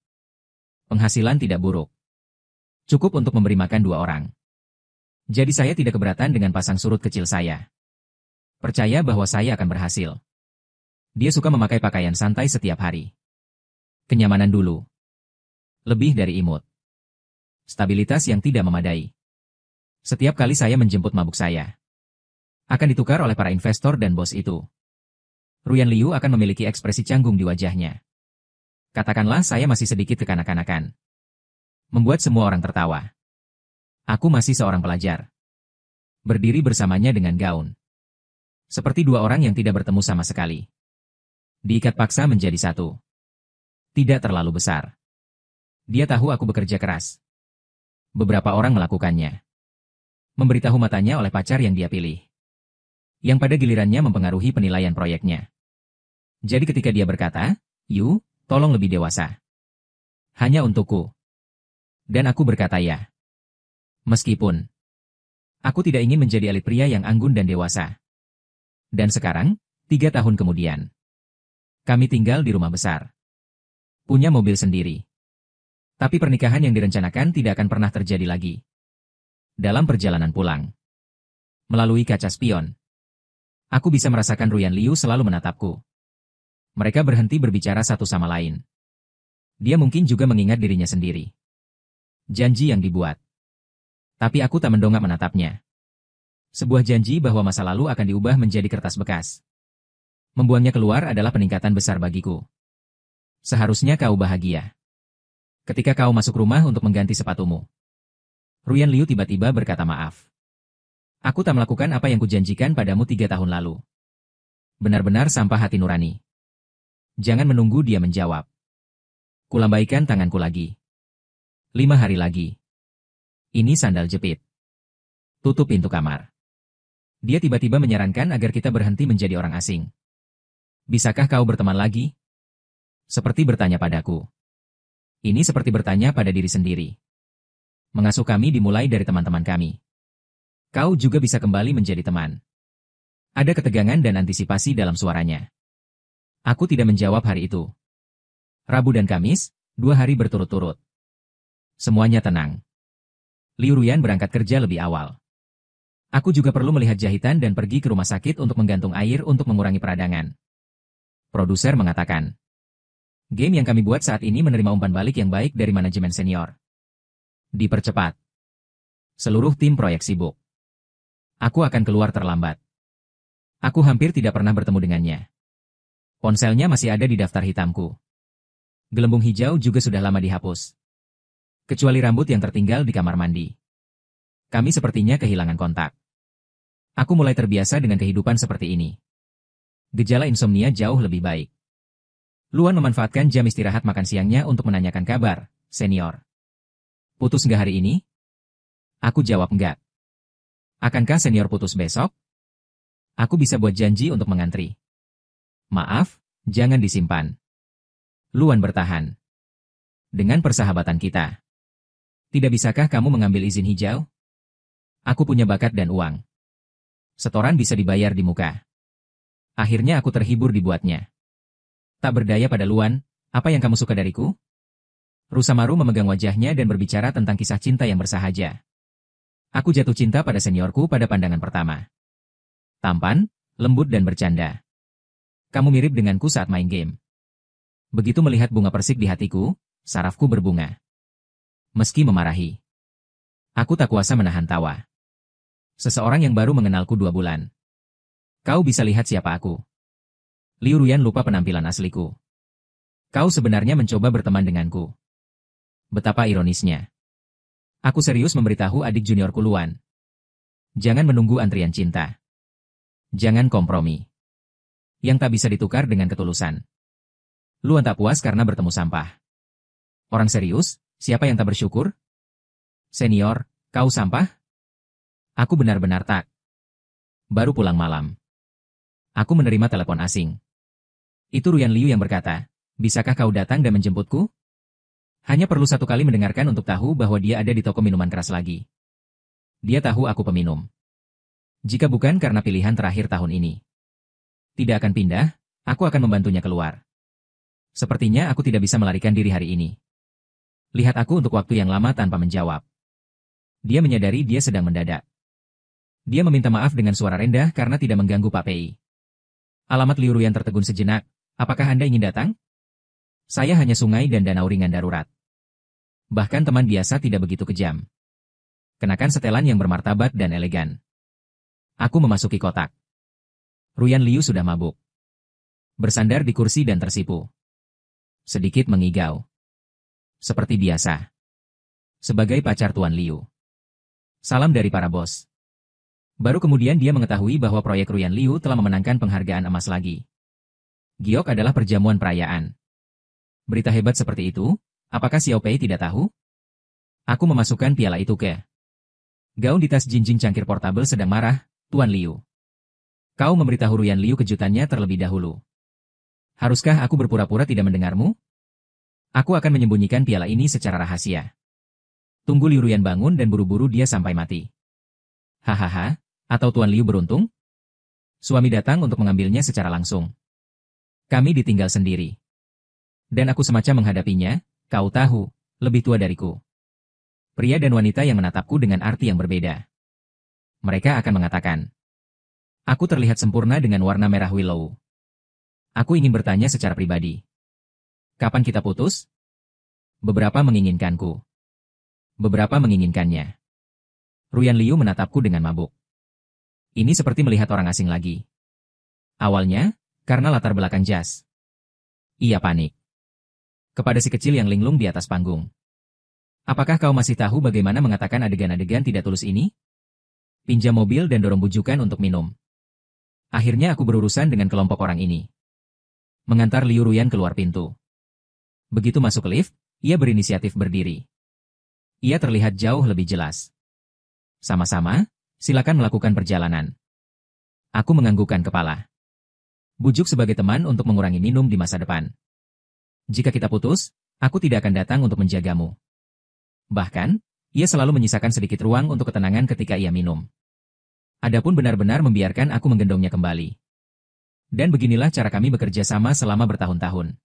Penghasilan tidak buruk. Cukup untuk memberi makan 2 orang. Jadi saya tidak keberatan dengan pasang surut kecil saya. Percaya bahwa saya akan berhasil. Dia suka memakai pakaian santai setiap hari. Kenyamanan dulu. Lebih dari imut. Stabilitas yang tidak memadai. Setiap kali saya menjemput mabuk saya. Akan ditukar oleh para investor dan bos itu. Ruyan Liu akan memiliki ekspresi canggung di wajahnya. Katakanlah saya masih sedikit kekanak-kanakan. Membuat semua orang tertawa. Aku masih seorang pelajar. Berdiri bersamanya dengan gaun. Seperti 2 orang yang tidak bertemu sama sekali. Diikat paksa menjadi satu. Tidak terlalu besar. Dia tahu aku bekerja keras. Beberapa orang melakukannya. Memberitahu matanya oleh pacar yang dia pilih. Yang pada gilirannya mempengaruhi penilaian proyeknya. Jadi ketika dia berkata, "Yu, tolong lebih dewasa. Hanya untukku." Dan aku berkata ya. Meskipun aku tidak ingin menjadi elit pria yang anggun dan dewasa. Dan sekarang, 3 tahun kemudian. Kami tinggal di rumah besar. Punya mobil sendiri. Tapi pernikahan yang direncanakan tidak akan pernah terjadi lagi. Dalam perjalanan pulang. Melalui kaca spion. Aku bisa merasakan Ruyan Liu selalu menatapku. Mereka berhenti berbicara satu sama lain. Dia mungkin juga mengingat dirinya sendiri. Janji yang dibuat. Tapi aku tak mendongak menatapnya. Sebuah janji bahwa masa lalu akan diubah menjadi kertas bekas. Membuangnya keluar adalah peningkatan besar bagiku. Seharusnya kau bahagia. Ketika kau masuk rumah untuk mengganti sepatumu. Ruyan Liu tiba-tiba berkata maaf. Aku tak melakukan apa yang kujanjikan padamu 3 tahun lalu. Benar-benar sampah hati nurani. Jangan menunggu dia menjawab. Kulambaikan tanganku lagi. 5 hari lagi. Ini sandal jepit. Tutup pintu kamar. Dia tiba-tiba menyarankan agar kita berhenti menjadi orang asing. Bisakah kau berteman lagi? Seperti bertanya padaku. Ini seperti bertanya pada diri sendiri. Mengasuh kami dimulai dari teman-teman kami. Kau juga bisa kembali menjadi teman. Ada ketegangan dan antisipasi dalam suaranya. Aku tidak menjawab hari itu. Rabu dan Kamis, 2 hari berturut-turut. Semuanya tenang. Liu Ruyan berangkat kerja lebih awal. Aku juga perlu melihat jahitan dan pergi ke rumah sakit untuk menggantung air untuk mengurangi peradangan. Produser mengatakan. Game yang kami buat saat ini menerima umpan balik yang baik dari manajemen senior. Dipercepat. Seluruh tim proyek sibuk. Aku akan keluar terlambat. Aku hampir tidak pernah bertemu dengannya. Ponselnya masih ada di daftar hitamku. Gelembung hijau juga sudah lama dihapus. Kecuali rambut yang tertinggal di kamar mandi. Kami sepertinya kehilangan kontak. Aku mulai terbiasa dengan kehidupan seperti ini. Gejala insomnia jauh lebih baik. Luan memanfaatkan jam istirahat makan siangnya untuk menanyakan kabar, senior. Putus nggak hari ini? Aku jawab enggak. Akankah senior putus besok? Aku bisa buat janji untuk mengantri. Maaf, jangan disimpan. Luan bertahan. Dengan persahabatan kita. Tidak bisakah kamu mengambil izin hijau? Aku punya bakat dan uang. Setoran bisa dibayar di muka. Akhirnya aku terhibur dibuatnya. Tak berdaya pada Luan, apa yang kamu suka dariku? Rusamaru memegang wajahnya dan berbicara tentang kisah cinta yang bersahaja. Aku jatuh cinta pada seniorku pada pandangan pertama. Tampan, lembut dan bercanda. Kamu mirip denganku saat main game. Begitu melihat bunga persik di hatiku, sarafku berbunga. Meski memarahi. Aku tak kuasa menahan tawa. Seseorang yang baru mengenalku 2 bulan. Kau bisa lihat siapa aku. Liu Ruyan lupa penampilan asliku. Kau sebenarnya mencoba berteman denganku. Betapa ironisnya. Aku serius memberitahu adik juniorku Luan. Jangan menunggu antrian cinta. Jangan kompromi. Yang tak bisa ditukar dengan ketulusan. Luan tak puas karena bertemu sampah. Orang serius, siapa yang tak bersyukur? Senior, kau sampah? Aku benar-benar tak. Baru pulang malam. Aku menerima telepon asing. Itu Ruyan Liu yang berkata, bisakah kau datang dan menjemputku? Hanya perlu 1 kali mendengarkan untuk tahu bahwa dia ada di toko minuman keras lagi. Dia tahu aku peminum. Jika bukan karena pilihan terakhir tahun ini. Tidak akan pindah, aku akan membantunya keluar. Sepertinya aku tidak bisa melarikan diri hari ini. Lihat aku untuk waktu yang lama tanpa menjawab. Dia menyadari dia sedang mendadak. Dia meminta maaf dengan suara rendah karena tidak mengganggu Pak Pei. Alamat Liu Ruyan tertegun sejenak, apakah Anda ingin datang? Saya hanya sungai dan danau ringan darurat. Bahkan teman biasa tidak begitu kejam. Kenakan setelan yang bermartabat dan elegan. Aku memasuki kotak. Ruyan Liu sudah mabuk. Bersandar di kursi dan tersipu. Sedikit mengigau. Seperti biasa. Sebagai pacar Tuan Liu. Salam dari para bos. Baru kemudian dia mengetahui bahwa proyek Ruyan Liu telah memenangkan penghargaan emas lagi. Giok adalah perjamuan perayaan. Berita hebat seperti itu, apakah Xiao Pei tidak tahu? Aku memasukkan piala itu ke gaun di tas jinjing cangkir portabel sedang marah, Tuan Liu. Kau memberitahu Ruyan Liu kejutannya terlebih dahulu. Haruskah aku berpura-pura tidak mendengarmu? Aku akan menyembunyikan piala ini secara rahasia. Tunggu Liu Ruyan bangun dan buru-buru dia sampai mati. Hahaha, atau Tuan Liu beruntung? Suami datang untuk mengambilnya secara langsung. Kami ditinggal sendiri. Dan aku semacam menghadapinya, kau tahu, lebih tua dariku. Pria dan wanita yang menatapku dengan arti yang berbeda. Mereka akan mengatakan, aku terlihat sempurna dengan warna merah willow. Aku ingin bertanya secara pribadi. Kapan kita putus? Beberapa menginginkanku. Beberapa menginginkannya. Ruyan Liu menatapku dengan mabuk. Ini seperti melihat orang asing lagi. Awalnya, karena latar belakang jas. Ia panik. Kepada si kecil yang linglung di atas panggung. Apakah kau masih tahu bagaimana mengatakan adegan-adegan tidak tulus ini? Pinjam mobil dan dorong bujukan untuk minum. Akhirnya aku berurusan dengan kelompok orang ini. Mengantar Liu Ruyan keluar pintu. Begitu masuk lift, ia berinisiatif berdiri. Ia terlihat jauh lebih jelas. Sama-sama, silakan melakukan perjalanan. Aku menganggukkan kepala. Bujuk sebagai teman untuk mengurangi minum di masa depan. Jika kita putus, aku tidak akan datang untuk menjagamu. Bahkan, ia selalu menyisakan sedikit ruang untuk ketenangan ketika ia minum. Adapun benar-benar membiarkan aku menggendongnya kembali. Dan beginilah cara kami bekerja sama selama bertahun-tahun.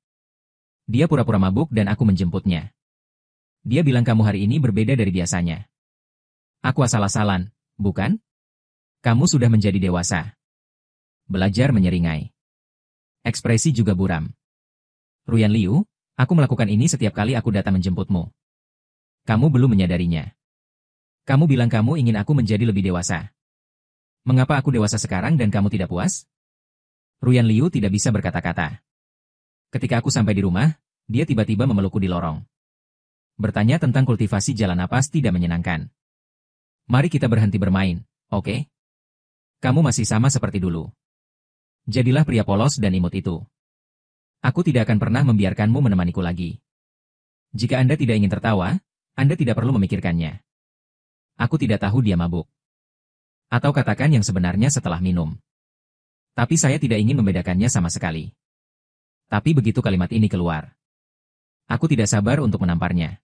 Dia pura-pura mabuk dan aku menjemputnya. Dia bilang kamu hari ini berbeda dari biasanya. Aku asal-asalan, bukan? Kamu sudah menjadi dewasa. Belajar menyeringai. Ekspresi juga buram. Ruyan Liu, aku melakukan ini setiap kali aku datang menjemputmu. Kamu belum menyadarinya. Kamu bilang kamu ingin aku menjadi lebih dewasa. Mengapa aku dewasa sekarang dan kamu tidak puas? Ruyan Liu tidak bisa berkata-kata. Ketika aku sampai di rumah, dia tiba-tiba memelukku di lorong. Bertanya tentang kultivasi jalan napas tidak menyenangkan. Mari kita berhenti bermain, oke? Kamu masih sama seperti dulu. Jadilah pria polos dan imut itu. Aku tidak akan pernah membiarkanmu menemaniku lagi. Jika Anda tidak ingin tertawa, Anda tidak perlu memikirkannya. Aku tidak tahu dia mabuk. Atau katakan yang sebenarnya setelah minum. Tapi saya tidak ingin membedakannya sama sekali. Tapi begitu kalimat ini keluar, aku tidak sabar untuk menamparnya.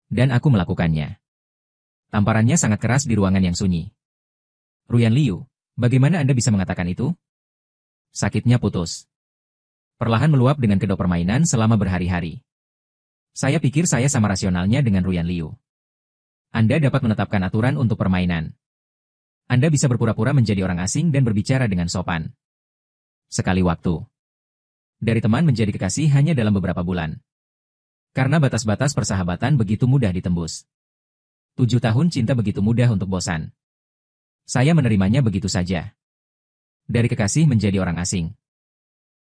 Dan aku melakukannya. Tamparannya sangat keras di ruangan yang sunyi. Ruyan Liu, bagaimana Anda bisa mengatakan itu? Sakitnya putus. Perlahan meluap dengan kedok permainan selama berhari-hari. Saya pikir saya sama rasionalnya dengan Ruyan Liu. Anda dapat menetapkan aturan untuk permainan. Anda bisa berpura-pura menjadi orang asing dan berbicara dengan sopan. Sekali waktu. Dari teman menjadi kekasih hanya dalam beberapa bulan. Karena batas-batas persahabatan begitu mudah ditembus. 7 tahun cinta begitu mudah untuk bosan. Saya menerimanya begitu saja. Dari kekasih menjadi orang asing.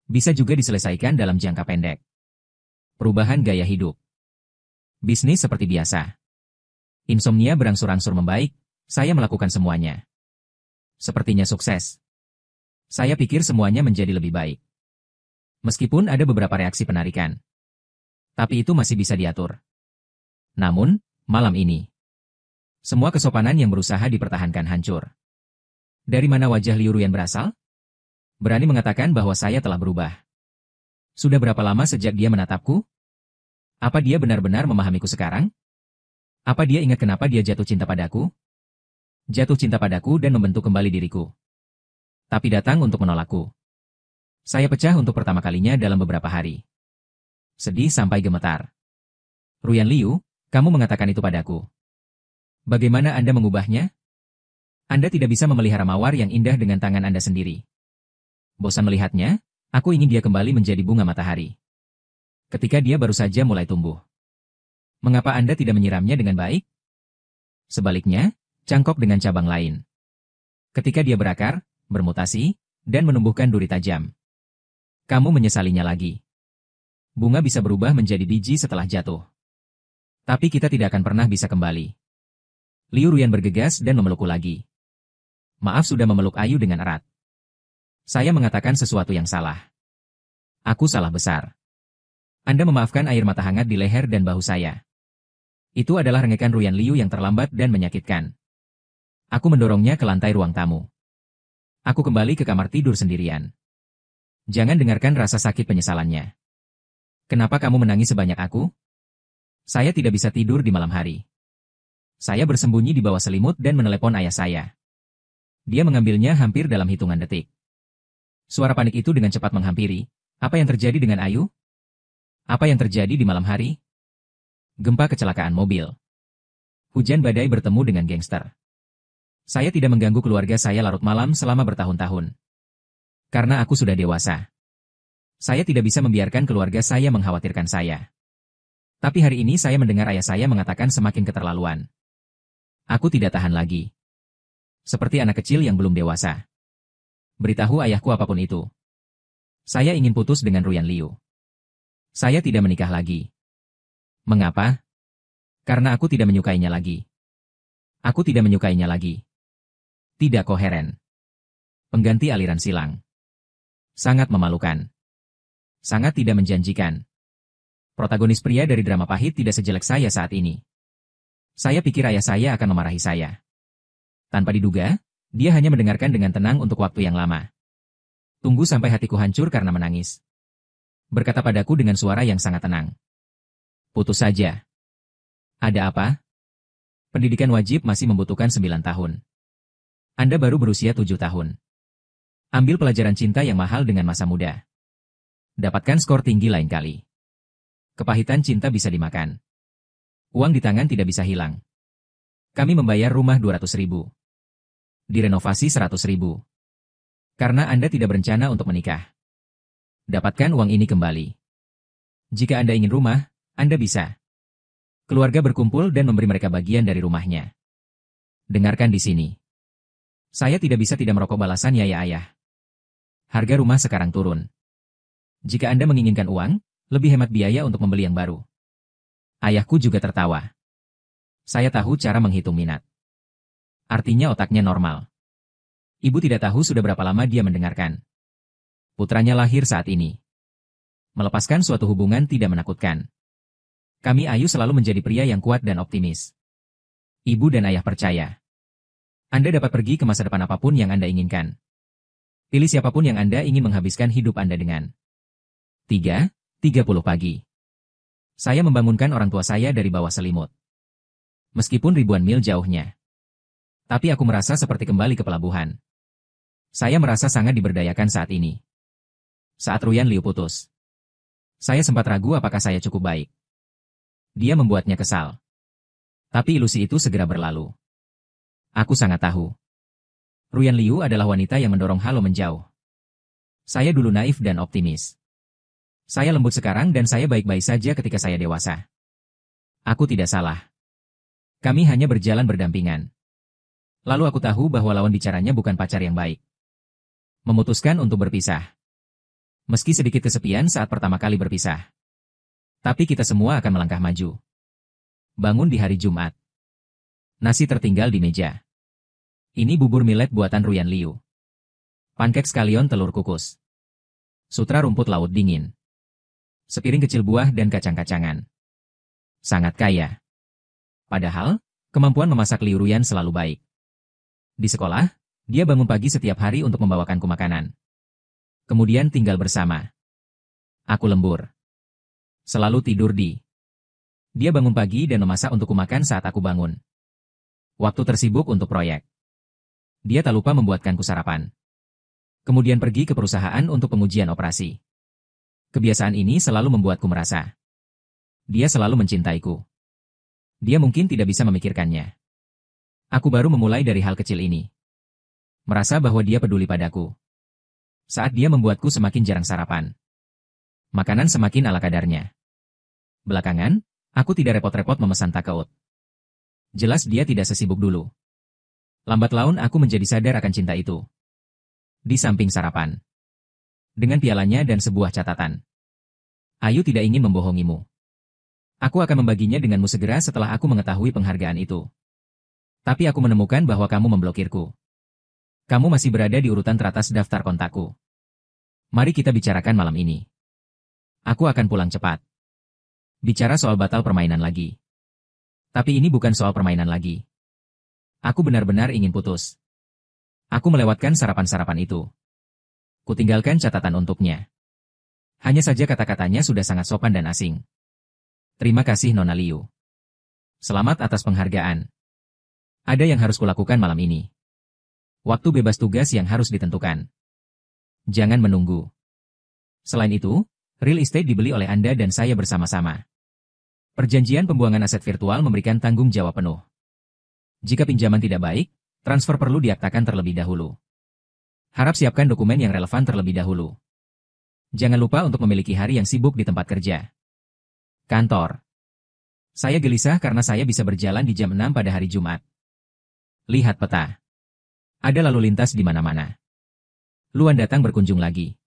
Bisa juga diselesaikan dalam jangka pendek. Perubahan gaya hidup. Bisnis seperti biasa. Insomnia berangsur-angsur membaik, saya melakukan semuanya. Sepertinya sukses. Saya pikir semuanya menjadi lebih baik. Meskipun ada beberapa reaksi penarikan. Tapi itu masih bisa diatur. Namun, malam ini, semua kesopanan yang berusaha dipertahankan hancur. Dari mana wajah Liu Ruyan berasal? Berani mengatakan bahwa saya telah berubah. Sudah berapa lama sejak dia menatapku? Apa dia benar-benar memahamiku sekarang? Apa dia ingat kenapa dia jatuh cinta padaku? Jatuh cinta padaku dan membentuk kembali diriku. Tapi datang untuk menolakku. Saya pecah untuk pertama kalinya dalam beberapa hari. Sedih sampai gemetar. Ruyan Liu, kamu mengatakan itu padaku. Bagaimana Anda mengubahnya? Anda tidak bisa memelihara mawar yang indah dengan tangan Anda sendiri. Bosan melihatnya, aku ingin dia kembali menjadi bunga matahari. Ketika dia baru saja mulai tumbuh. Mengapa Anda tidak menyiramnya dengan baik? Sebaliknya, cangkok dengan cabang lain. Ketika dia berakar, bermutasi, dan menumbuhkan duri tajam. Kamu menyesalinya lagi. Bunga bisa berubah menjadi biji setelah jatuh. Tapi kita tidak akan pernah bisa kembali. Liu Ruyan bergegas dan memelukku lagi. Maaf sudah memeluk Ayu dengan erat. Saya mengatakan sesuatu yang salah. Aku salah besar. Anda memaafkan air mata hangat di leher dan bahu saya. Itu adalah rengekan Ruyan Liu yang terlambat dan menyakitkan. Aku mendorongnya ke lantai ruang tamu. Aku kembali ke kamar tidur sendirian. Jangan dengarkan rasa sakit penyesalannya. Kenapa kamu menangis sebanyak aku? Saya tidak bisa tidur di malam hari. Saya bersembunyi di bawah selimut dan menelepon ayah saya. Dia mengambilnya hampir dalam hitungan detik. Suara panik itu dengan cepat menghampiri. Apa yang terjadi dengan Ayu? Apa yang terjadi di malam hari? Gempa kecelakaan mobil. Hujan badai bertemu dengan gangster. Saya tidak mengganggu keluarga saya larut malam selama bertahun-tahun. Karena aku sudah dewasa. Saya tidak bisa membiarkan keluarga saya mengkhawatirkan saya. Tapi hari ini saya mendengar ayah saya mengatakan semakin keterlaluan. Aku tidak tahan lagi. Seperti anak kecil yang belum dewasa. Beritahu ayahku apapun itu. Saya ingin putus dengan Ruyan Liu. Saya tidak menikah lagi. Mengapa? Karena aku tidak menyukainya lagi. Aku tidak menyukainya lagi. Tidak koheren. Pengganti aliran silang. Sangat memalukan. Sangat tidak menjanjikan. Protagonis pria dari drama pahit tidak sejelek saya saat ini. Saya pikir ayah saya akan memarahi saya. Tanpa diduga, dia hanya mendengarkan dengan tenang untuk waktu yang lama. Tunggu sampai hatiku hancur karena menangis. Berkata padaku dengan suara yang sangat tenang. Putus saja. Ada apa? Pendidikan wajib masih membutuhkan 9 tahun. Anda baru berusia 7 tahun. Ambil pelajaran cinta yang mahal dengan masa muda. Dapatkan skor tinggi lain kali. Kepahitan cinta bisa dimakan. Uang di tangan tidak bisa hilang. Kami membayar rumah 200.000. Direnovasi 100.000. Karena Anda tidak berencana untuk menikah. Dapatkan uang ini kembali. Jika Anda ingin rumah, Anda bisa. Keluarga berkumpul dan memberi mereka bagian dari rumahnya. Dengarkan di sini. Saya tidak bisa tidak merokok balasan ya ayah. Harga rumah sekarang turun. Jika Anda menginginkan uang, lebih hemat biaya untuk membeli yang baru. Ayahku juga tertawa. Saya tahu cara menghitung minat. Artinya otaknya normal. Ibu tidak tahu sudah berapa lama dia mendengarkan. Putranya lahir saat ini. Melepaskan suatu hubungan tidak menakutkan. Kami Ayu selalu menjadi pria yang kuat dan optimis. Ibu dan ayah percaya. Anda dapat pergi ke masa depan apapun yang Anda inginkan. Pilih siapapun yang Anda ingin menghabiskan hidup Anda dengan. 3:30 pagi. Saya membangunkan orang tua saya dari bawah selimut. Meskipun ribuan mil jauhnya. Tapi aku merasa seperti kembali ke pelabuhan. Saya merasa sangat diberdayakan saat ini. Saat Ruyan Liu putus. Saya sempat ragu apakah saya cukup baik. Dia membuatnya kesal. Tapi ilusi itu segera berlalu. Aku sangat tahu. Ruyan Liu adalah wanita yang mendorong Halo menjauh. Saya dulu naif dan optimis. Saya lembut sekarang dan saya baik-baik saja ketika saya dewasa. Aku tidak salah. Kami hanya berjalan berdampingan. Lalu aku tahu bahwa lawan bicaranya bukan pacar yang baik. Memutuskan untuk berpisah. Meski sedikit kesepian saat pertama kali berpisah. Tapi kita semua akan melangkah maju. Bangun di hari Jumat. Nasi tertinggal di meja. Ini bubur millet buatan Ruyan Liu. Pankek sekalion telur kukus. Sutra rumput laut dingin. Sepiring kecil buah dan kacang-kacangan. Sangat kaya. Padahal, kemampuan memasak Liu Ruyan selalu baik. Di sekolah, dia bangun pagi setiap hari untuk membawakanku makanan. Kemudian tinggal bersama. Aku lembur. Selalu tidur di. Dia bangun pagi dan memasak untukku makan saat aku bangun. Waktu tersibuk untuk proyek. Dia tak lupa membuatkanku sarapan. Kemudian pergi ke perusahaan untuk pengujian operasi. Kebiasaan ini selalu membuatku merasa. Dia selalu mencintaiku. Dia mungkin tidak bisa memikirkannya. Aku baru memulai dari hal kecil ini. Merasa bahwa dia peduli padaku. Saat dia membuatku semakin jarang sarapan. Makanan semakin ala kadarnya. Belakangan, aku tidak repot-repot memesan takeout. Jelas dia tidak sesibuk dulu. Lambat laun aku menjadi sadar akan cinta itu. Di samping sarapan. Dengan pialanya dan sebuah catatan. Ayu tidak ingin membohongimu. Aku akan membaginya denganmu segera setelah aku mengetahui penghargaan itu. Tapi aku menemukan bahwa kamu memblokirku. Kamu masih berada di urutan teratas daftar kontakku. Mari kita bicarakan malam ini. Aku akan pulang cepat. Bicara soal batal permainan lagi. Tapi ini bukan soal permainan lagi. Aku benar-benar ingin putus. Aku melewatkan sarapan-sarapan itu. Kutinggalkan catatan untuknya. Hanya saja kata-katanya sudah sangat sopan dan asing. Terima kasih Nona Liu. Selamat atas penghargaan. Ada yang harus kulakukan malam ini. Waktu bebas tugas yang harus ditentukan. Jangan menunggu. Selain itu, real estate dibeli oleh Anda dan saya bersama-sama. Perjanjian pembuangan aset virtual memberikan tanggung jawab penuh. Jika pinjaman tidak baik, transfer perlu diaktakan terlebih dahulu. Harap siapkan dokumen yang relevan terlebih dahulu. Jangan lupa untuk memiliki hari yang sibuk di tempat kerja. Kantor. Saya gelisah karena saya bisa berjalan di jam 6 pada hari Jumat. Lihat peta. Ada lalu lintas di mana-mana. Luan datang berkunjung lagi.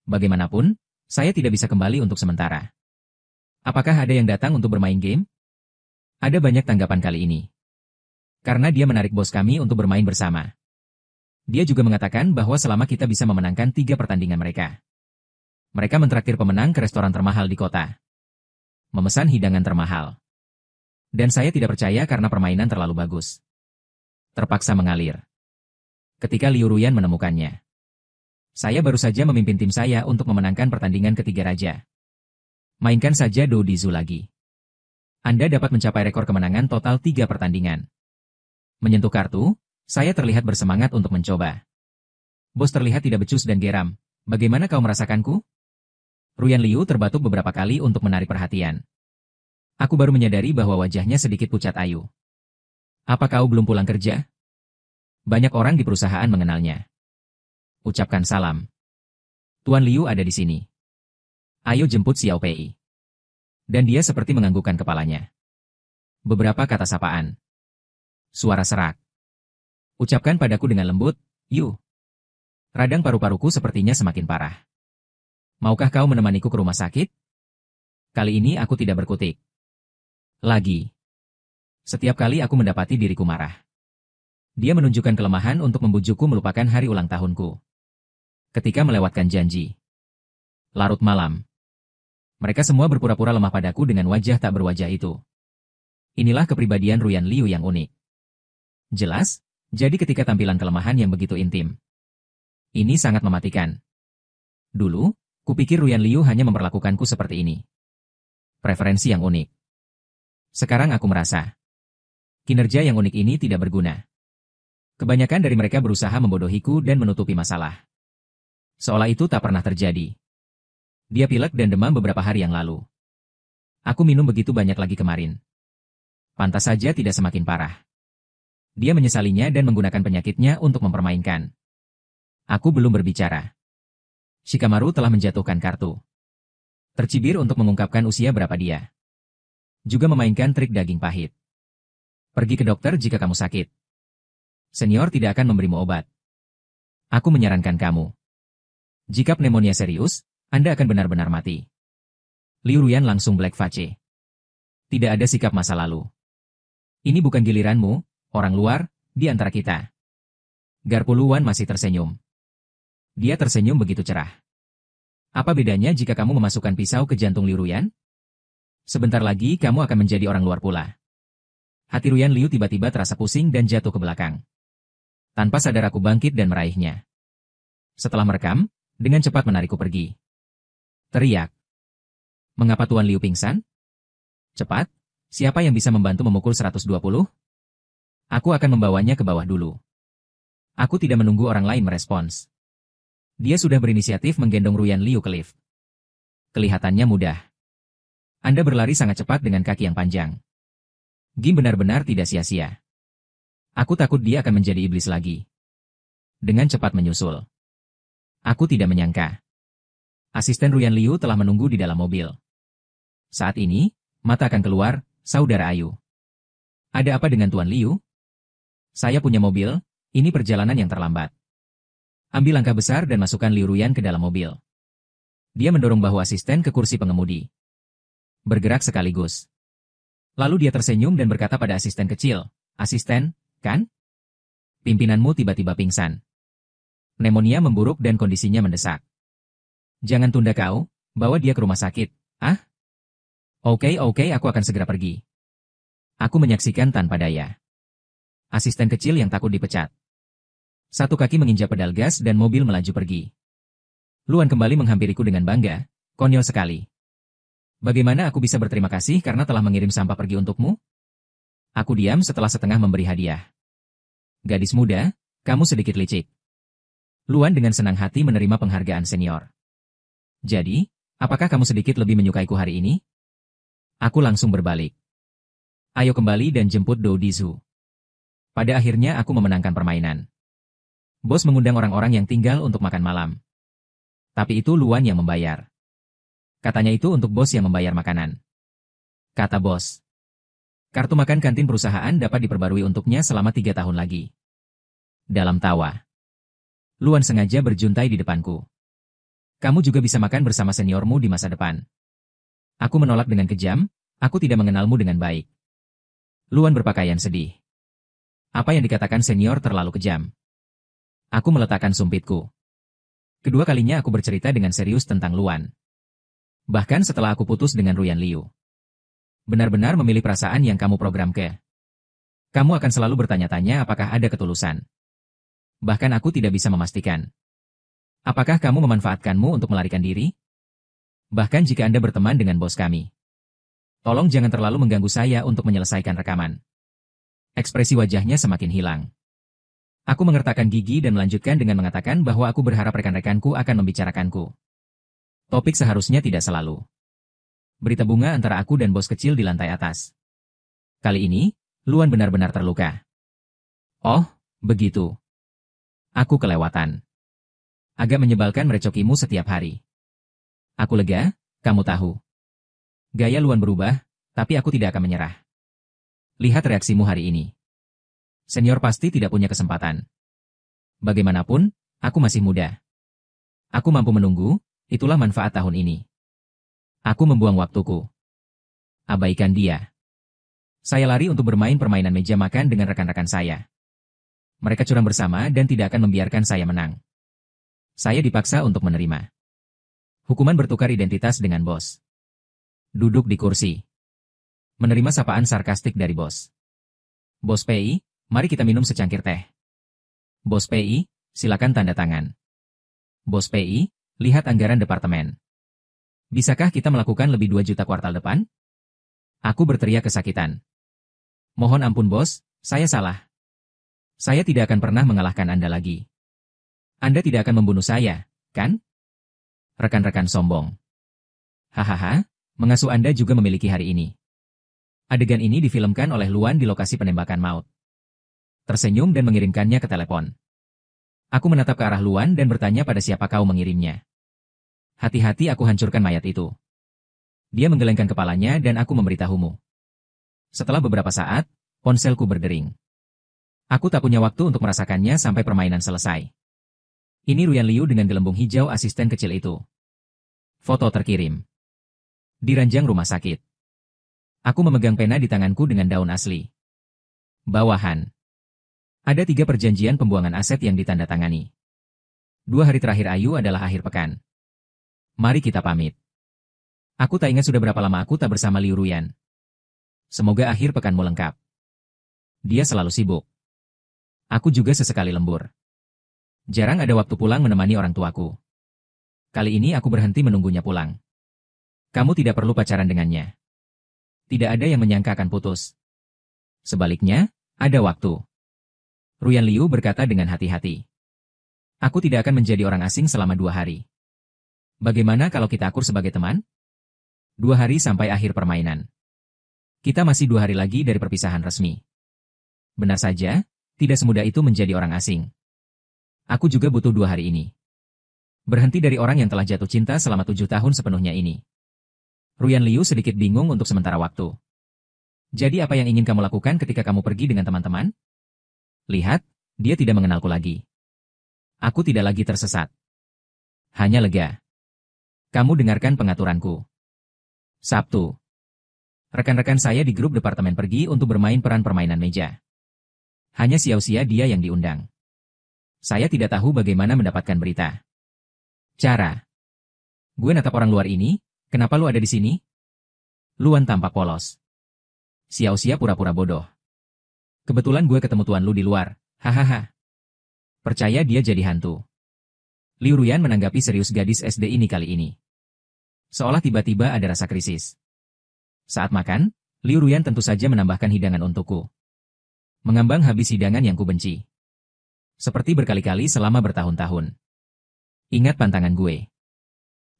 Bagaimanapun, saya tidak bisa kembali untuk sementara. Apakah ada yang datang untuk bermain game? Ada banyak tanggapan kali ini. Karena dia menarik bos kami untuk bermain bersama. Dia juga mengatakan bahwa selama kita bisa memenangkan 3 pertandingan mereka. Mereka mentraktir pemenang ke restoran termahal di kota. Memesan hidangan termahal. Dan saya tidak percaya karena permainan terlalu bagus. Terpaksa mengalir. Ketika Liu Ruyan menemukannya. Saya baru saja memimpin tim saya untuk memenangkan pertandingan ketiga raja. Mainkan saja Do Di Zu lagi. Anda dapat mencapai rekor kemenangan total 3 pertandingan. Menyentuh kartu, saya terlihat bersemangat untuk mencoba. Bos terlihat tidak becus dan geram. Bagaimana kau merasakanku? Ruyan Liu terbatuk beberapa kali untuk menarik perhatian. Aku baru menyadari bahwa wajahnya sedikit pucat ayu. Apa kau belum pulang kerja? Banyak orang di perusahaan mengenalnya. Ucapkan salam. Tuan Liu ada di sini. Ayo jemput Xiao Pei. Dan dia seperti menganggukkan kepalanya. Beberapa kata sapaan. Suara serak. Ucapkan padaku dengan lembut, Yu. Radang paru-paruku sepertinya semakin parah. Maukah kau menemaniku ke rumah sakit? Kali ini aku tidak berkutik. Lagi. Setiap kali aku mendapati diriku marah. Dia menunjukkan kelemahan untuk membujukku melupakan hari ulang tahunku. Ketika melewatkan janji. Larut malam. Mereka semua berpura-pura lemah padaku dengan wajah tak berwajah itu. Inilah kepribadian Ruyan Liu yang unik. Jelas, jadi ketika tampilan kelemahan yang begitu intim. Ini sangat mematikan. Dulu, kupikir Ruyan Liu hanya memperlakukanku seperti ini. Preferensi yang unik. Sekarang aku merasa, kinerja yang unik ini tidak berguna. Kebanyakan dari mereka berusaha membodohiku dan menutupi masalah. Seolah itu tak pernah terjadi. Dia pilek dan demam beberapa hari yang lalu. Aku minum begitu banyak lagi kemarin. Pantas saja tidak semakin parah. Dia menyesalinya dan menggunakan penyakitnya untuk mempermainkan. Aku belum berbicara. Shikamaru telah menjatuhkan kartu. Tercibir untuk mengungkapkan usia berapa dia. Juga memainkan trik daging pahit. Pergi ke dokter jika kamu sakit. Senior tidak akan memberimu obat. Aku menyarankan kamu. Jika pneumonia serius, Anda akan benar-benar mati. Liu Ruyan langsung black face. Tidak ada sikap masa lalu. Ini bukan giliranmu, orang luar, di antara kita. Garpu Luan masih tersenyum. Dia tersenyum begitu cerah. Apa bedanya jika kamu memasukkan pisau ke jantung Liu Ruyan? Sebentar lagi kamu akan menjadi orang luar pula. Hati Ruyan Liu tiba-tiba terasa pusing dan jatuh ke belakang. Tanpa sadar aku bangkit dan meraihnya. Setelah merekam, dengan cepat menarikku pergi. Teriak. Mengapa Tuan Liu pingsan? Cepat, siapa yang bisa membantu memukul 120? Aku akan membawanya ke bawah dulu. Aku tidak menunggu orang lain merespons. Dia sudah berinisiatif menggendong Ruyan Liu ke lift. Kelihatannya mudah. Anda berlari sangat cepat dengan kaki yang panjang. Gim benar-benar tidak sia-sia. Aku takut dia akan menjadi iblis lagi. Dengan cepat menyusul. Aku tidak menyangka. Asisten Ruyan Liu telah menunggu di dalam mobil. Saat ini, mata akan keluar, Saudara Ayu. Ada apa dengan Tuan Liu? Saya punya mobil, ini perjalanan yang terlambat. Ambil langkah besar dan masukkan Liu Ruyan ke dalam mobil. Dia mendorong bahu asisten ke kursi pengemudi. Bergerak sekaligus. Lalu dia tersenyum dan berkata pada asisten kecil, "Asisten, kan? Pimpinanmu tiba-tiba pingsan. Pneumonia memburuk dan kondisinya mendesak. Jangan tunda kau, bawa dia ke rumah sakit, ah?" Oke, aku akan segera pergi. Aku menyaksikan tanpa daya. Asisten kecil yang takut dipecat. Satu kaki menginjak pedal gas dan mobil melaju pergi. Luan kembali menghampiriku dengan bangga, "Konyol sekali. Bagaimana aku bisa berterima kasih karena telah mengirim sampah pergi untukmu?" Aku diam setelah setengah memberi hadiah. "Gadis muda, kamu sedikit licik." Luan dengan senang hati menerima penghargaan senior. "Jadi, apakah kamu sedikit lebih menyukaiku hari ini?" Aku langsung berbalik. "Ayo kembali dan jemput Do Dizu." Pada akhirnya aku memenangkan permainan. Bos mengundang orang-orang yang tinggal untuk makan malam. Tapi itu Luan yang membayar. Katanya itu untuk bos yang membayar makanan. Kata bos. Kartu makan kantin perusahaan dapat diperbarui untuknya selama 3 tahun lagi. Dalam tawa. Luan sengaja berjuntai di depanku. "Kamu juga bisa makan bersama seniormu di masa depan." Aku menolak dengan kejam, "Aku tidak mengenalmu dengan baik." Luan berpakaian sedih. Apa yang dikatakan senior terlalu kejam. Aku meletakkan sumpitku. Kedua kalinya aku bercerita dengan serius tentang Luan. Bahkan setelah aku putus dengan Ruyan Liu. Benar-benar memilih perasaan yang kamu program ke. Kamu akan selalu bertanya-tanya apakah ada ketulusan. Bahkan aku tidak bisa memastikan. Apakah kamu memanfaatkanmu untuk melarikan diri? Bahkan jika Anda berteman dengan bos kami. Tolong jangan terlalu mengganggu saya untuk menyelesaikan rekaman. Ekspresi wajahnya semakin hilang. Aku mengertakkan gigi dan melanjutkan dengan mengatakan bahwa aku berharap rekan-rekanku akan membicarakanku. Topik seharusnya tidak selalu. Berita bunga antara aku dan bos kecil di lantai atas. Kali ini, Luan benar-benar terluka. Oh, begitu. Aku kelewatan. Agak menyebalkan merecokimu setiap hari. Aku lega, kamu tahu. Gaya Luan berubah, tapi aku tidak akan menyerah. Lihat reaksimu hari ini. Senior pasti tidak punya kesempatan. Bagaimanapun, aku masih muda. Aku mampu menunggu, itulah manfaat tahun ini. Aku membuang waktuku. Abaikan dia. Saya lari untuk bermain permainan meja makan dengan rekan-rekan saya. Mereka curang bersama dan tidak akan membiarkan saya menang. Saya dipaksa untuk menerima. Hukuman bertukar identitas dengan bos. Duduk di kursi. Menerima sapaan sarkastik dari bos. Bos PI, mari kita minum secangkir teh. Bos PI, silakan tanda tangan. Bos PI, lihat anggaran departemen. Bisakah kita melakukan lebih 2 juta kuartal depan? Aku berteriak kesakitan. Mohon ampun bos, saya salah. Saya tidak akan pernah mengalahkan Anda lagi. Anda tidak akan membunuh saya, kan? Rekan-rekan sombong. Hahaha, mengasuh Anda juga memiliki hari ini. Adegan ini difilmkan oleh Luan di lokasi penembakan maut. Tersenyum dan mengirimkannya ke telepon. Aku menatap ke arah Luan dan bertanya pada siapa kau mengirimnya. Hati-hati aku hancurkan mayat itu. Dia menggelengkan kepalanya dan aku memberitahumu. Setelah beberapa saat, ponselku berdering. Aku tak punya waktu untuk merasakannya sampai permainan selesai. Ini Ruyan Liu dengan gelembung hijau asisten kecil itu. Foto terkirim. Di ranjang rumah sakit. Aku memegang pena di tanganku dengan daun asli. Bawahan. Ada 3 perjanjian pembuangan aset yang ditandatangani. 2 hari terakhir Ayu adalah akhir pekan. Mari kita pamit. Aku tak ingat sudah berapa lama aku tak bersama Liu Ruyan. Semoga akhir pekanmu lengkap. Dia selalu sibuk. Aku juga sesekali lembur. Jarang ada waktu pulang menemani orang tuaku. Kali ini aku berhenti menunggunya pulang. Kamu tidak perlu pacaran dengannya. Tidak ada yang menyangka akan putus. Sebaliknya, ada waktu. Ruyan Liu berkata dengan hati-hati. Aku tidak akan menjadi orang asing selama 2 hari. Bagaimana kalau kita akur sebagai teman? 2 hari sampai akhir permainan. Kita masih 2 hari lagi dari perpisahan resmi. Benar saja, tidak semudah itu menjadi orang asing. Aku juga butuh 2 hari ini. Berhenti dari orang yang telah jatuh cinta selama 7 tahun sepenuhnya ini. Ruyan Liu sedikit bingung untuk sementara waktu. Jadi apa yang ingin kamu lakukan ketika kamu pergi dengan teman-teman? Lihat, dia tidak mengenalku lagi. Aku tidak lagi tersesat. Hanya lega. Kamu dengarkan pengaturanku. Sabtu. Rekan-rekan saya di grup departemen pergi untuk bermain peran permainan meja. Hanya Xiaoxia dia yang diundang. Saya tidak tahu bagaimana mendapatkan berita. Cara. Gue natap orang luar ini, kenapa lu ada di sini? Luan tampak polos. Xiaoxia pura-pura bodoh. Kebetulan gue ketemu tuan lu di luar, hahaha. Percaya dia jadi hantu. Liu Ruyan menanggapi serius gadis SD ini kali ini. Seolah tiba-tiba ada rasa krisis. Saat makan, Liu Ruyan tentu saja menambahkan hidangan untukku. Mengambang habis hidangan yang kubenci. Seperti berkali-kali selama bertahun-tahun. Ingat pantangan gue.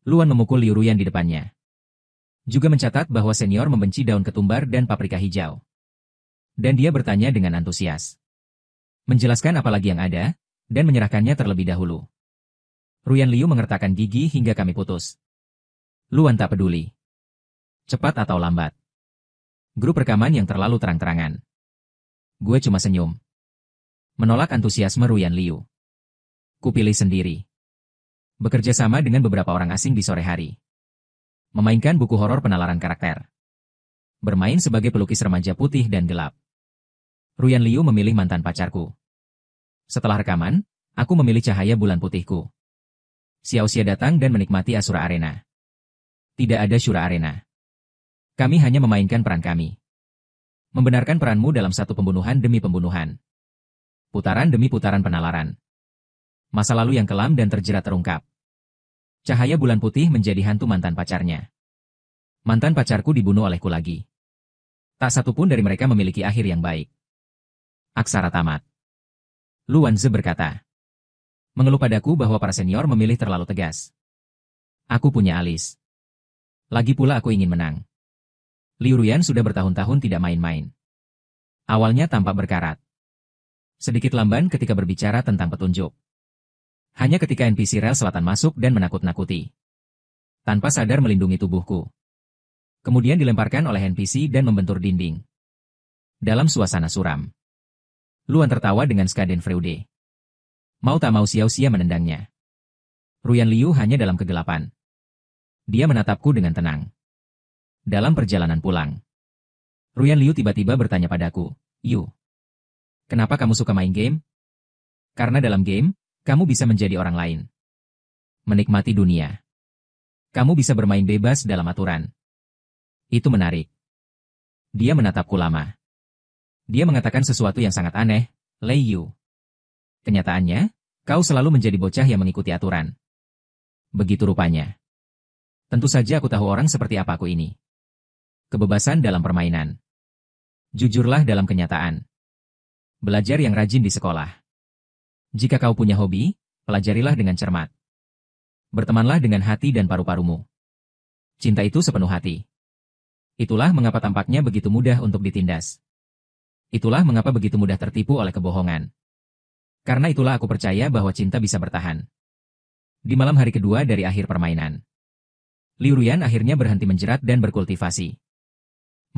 Luan memukul Liu Ruyan di depannya. Juga mencatat bahwa senior membenci daun ketumbar dan paprika hijau. Dan dia bertanya dengan antusias. Menjelaskan apa lagi yang ada, dan menyerahkannya terlebih dahulu. Ruyan Liu mengertakkan gigi hingga kami putus. Luan tak peduli. Cepat atau lambat. Grup rekaman yang terlalu terang-terangan. Gue cuma senyum. Menolak antusiasme Ruyan Liu. Kupilih sendiri. Bekerja sama dengan beberapa orang asing di sore hari. Memainkan buku horor penalaran karakter. Bermain sebagai pelukis remaja putih dan gelap. Ruyan Liu memilih mantan pacarku. Setelah rekaman, aku memilih cahaya bulan putihku. Xiaoxia datang dan menikmati Asura Arena. Tidak ada Shura Arena. Kami hanya memainkan peran kami. Membenarkan peranmu dalam satu pembunuhan demi pembunuhan. Putaran demi putaran penalaran. Masa lalu yang kelam dan terjerat terungkap. Cahaya bulan putih menjadi hantu mantan pacarnya. Mantan pacarku dibunuh olehku lagi. Tak satu pun dari mereka memiliki akhir yang baik. Aksara tamat. Luan Ze berkata. Mengeluh padaku bahwa para senior memilih terlalu tegas. Aku punya alis. Lagi pula aku ingin menang. Liu Ruyan sudah bertahun-tahun tidak main-main. Awalnya tampak berkarat. Sedikit lamban ketika berbicara tentang petunjuk. Hanya ketika NPC rel selatan masuk dan menakut-nakuti. Tanpa sadar melindungi tubuhku. Kemudian dilemparkan oleh NPC dan membentur dinding. Dalam suasana suram. Luan tertawa dengan Schadenfreude. Mau tak mau Xiaoxia menendangnya. Ruyan Liu hanya dalam kegelapan. Dia menatapku dengan tenang. Dalam perjalanan pulang. Ruyan Liu tiba-tiba bertanya padaku, Yu, kenapa kamu suka main game? Karena dalam game, kamu bisa menjadi orang lain. Menikmati dunia. Kamu bisa bermain bebas dalam aturan. Itu menarik. Dia menatapku lama. Dia mengatakan sesuatu yang sangat aneh, Lei Yu. Kenyataannya, kau selalu menjadi bocah yang mengikuti aturan. Begitu rupanya. Tentu saja aku tahu orang seperti apa aku ini. Kebebasan dalam permainan. Jujurlah dalam kenyataan. Belajar yang rajin di sekolah. Jika kau punya hobi, pelajarilah dengan cermat. Bertemanlah dengan hati dan paru-parumu. Cinta itu sepenuh hati. Itulah mengapa tampaknya begitu mudah untuk ditindas. Itulah mengapa begitu mudah tertipu oleh kebohongan. Karena itulah aku percaya bahwa cinta bisa bertahan. Di malam hari kedua dari akhir permainan, Liu Ruyan akhirnya berhenti menjerat dan berkultivasi.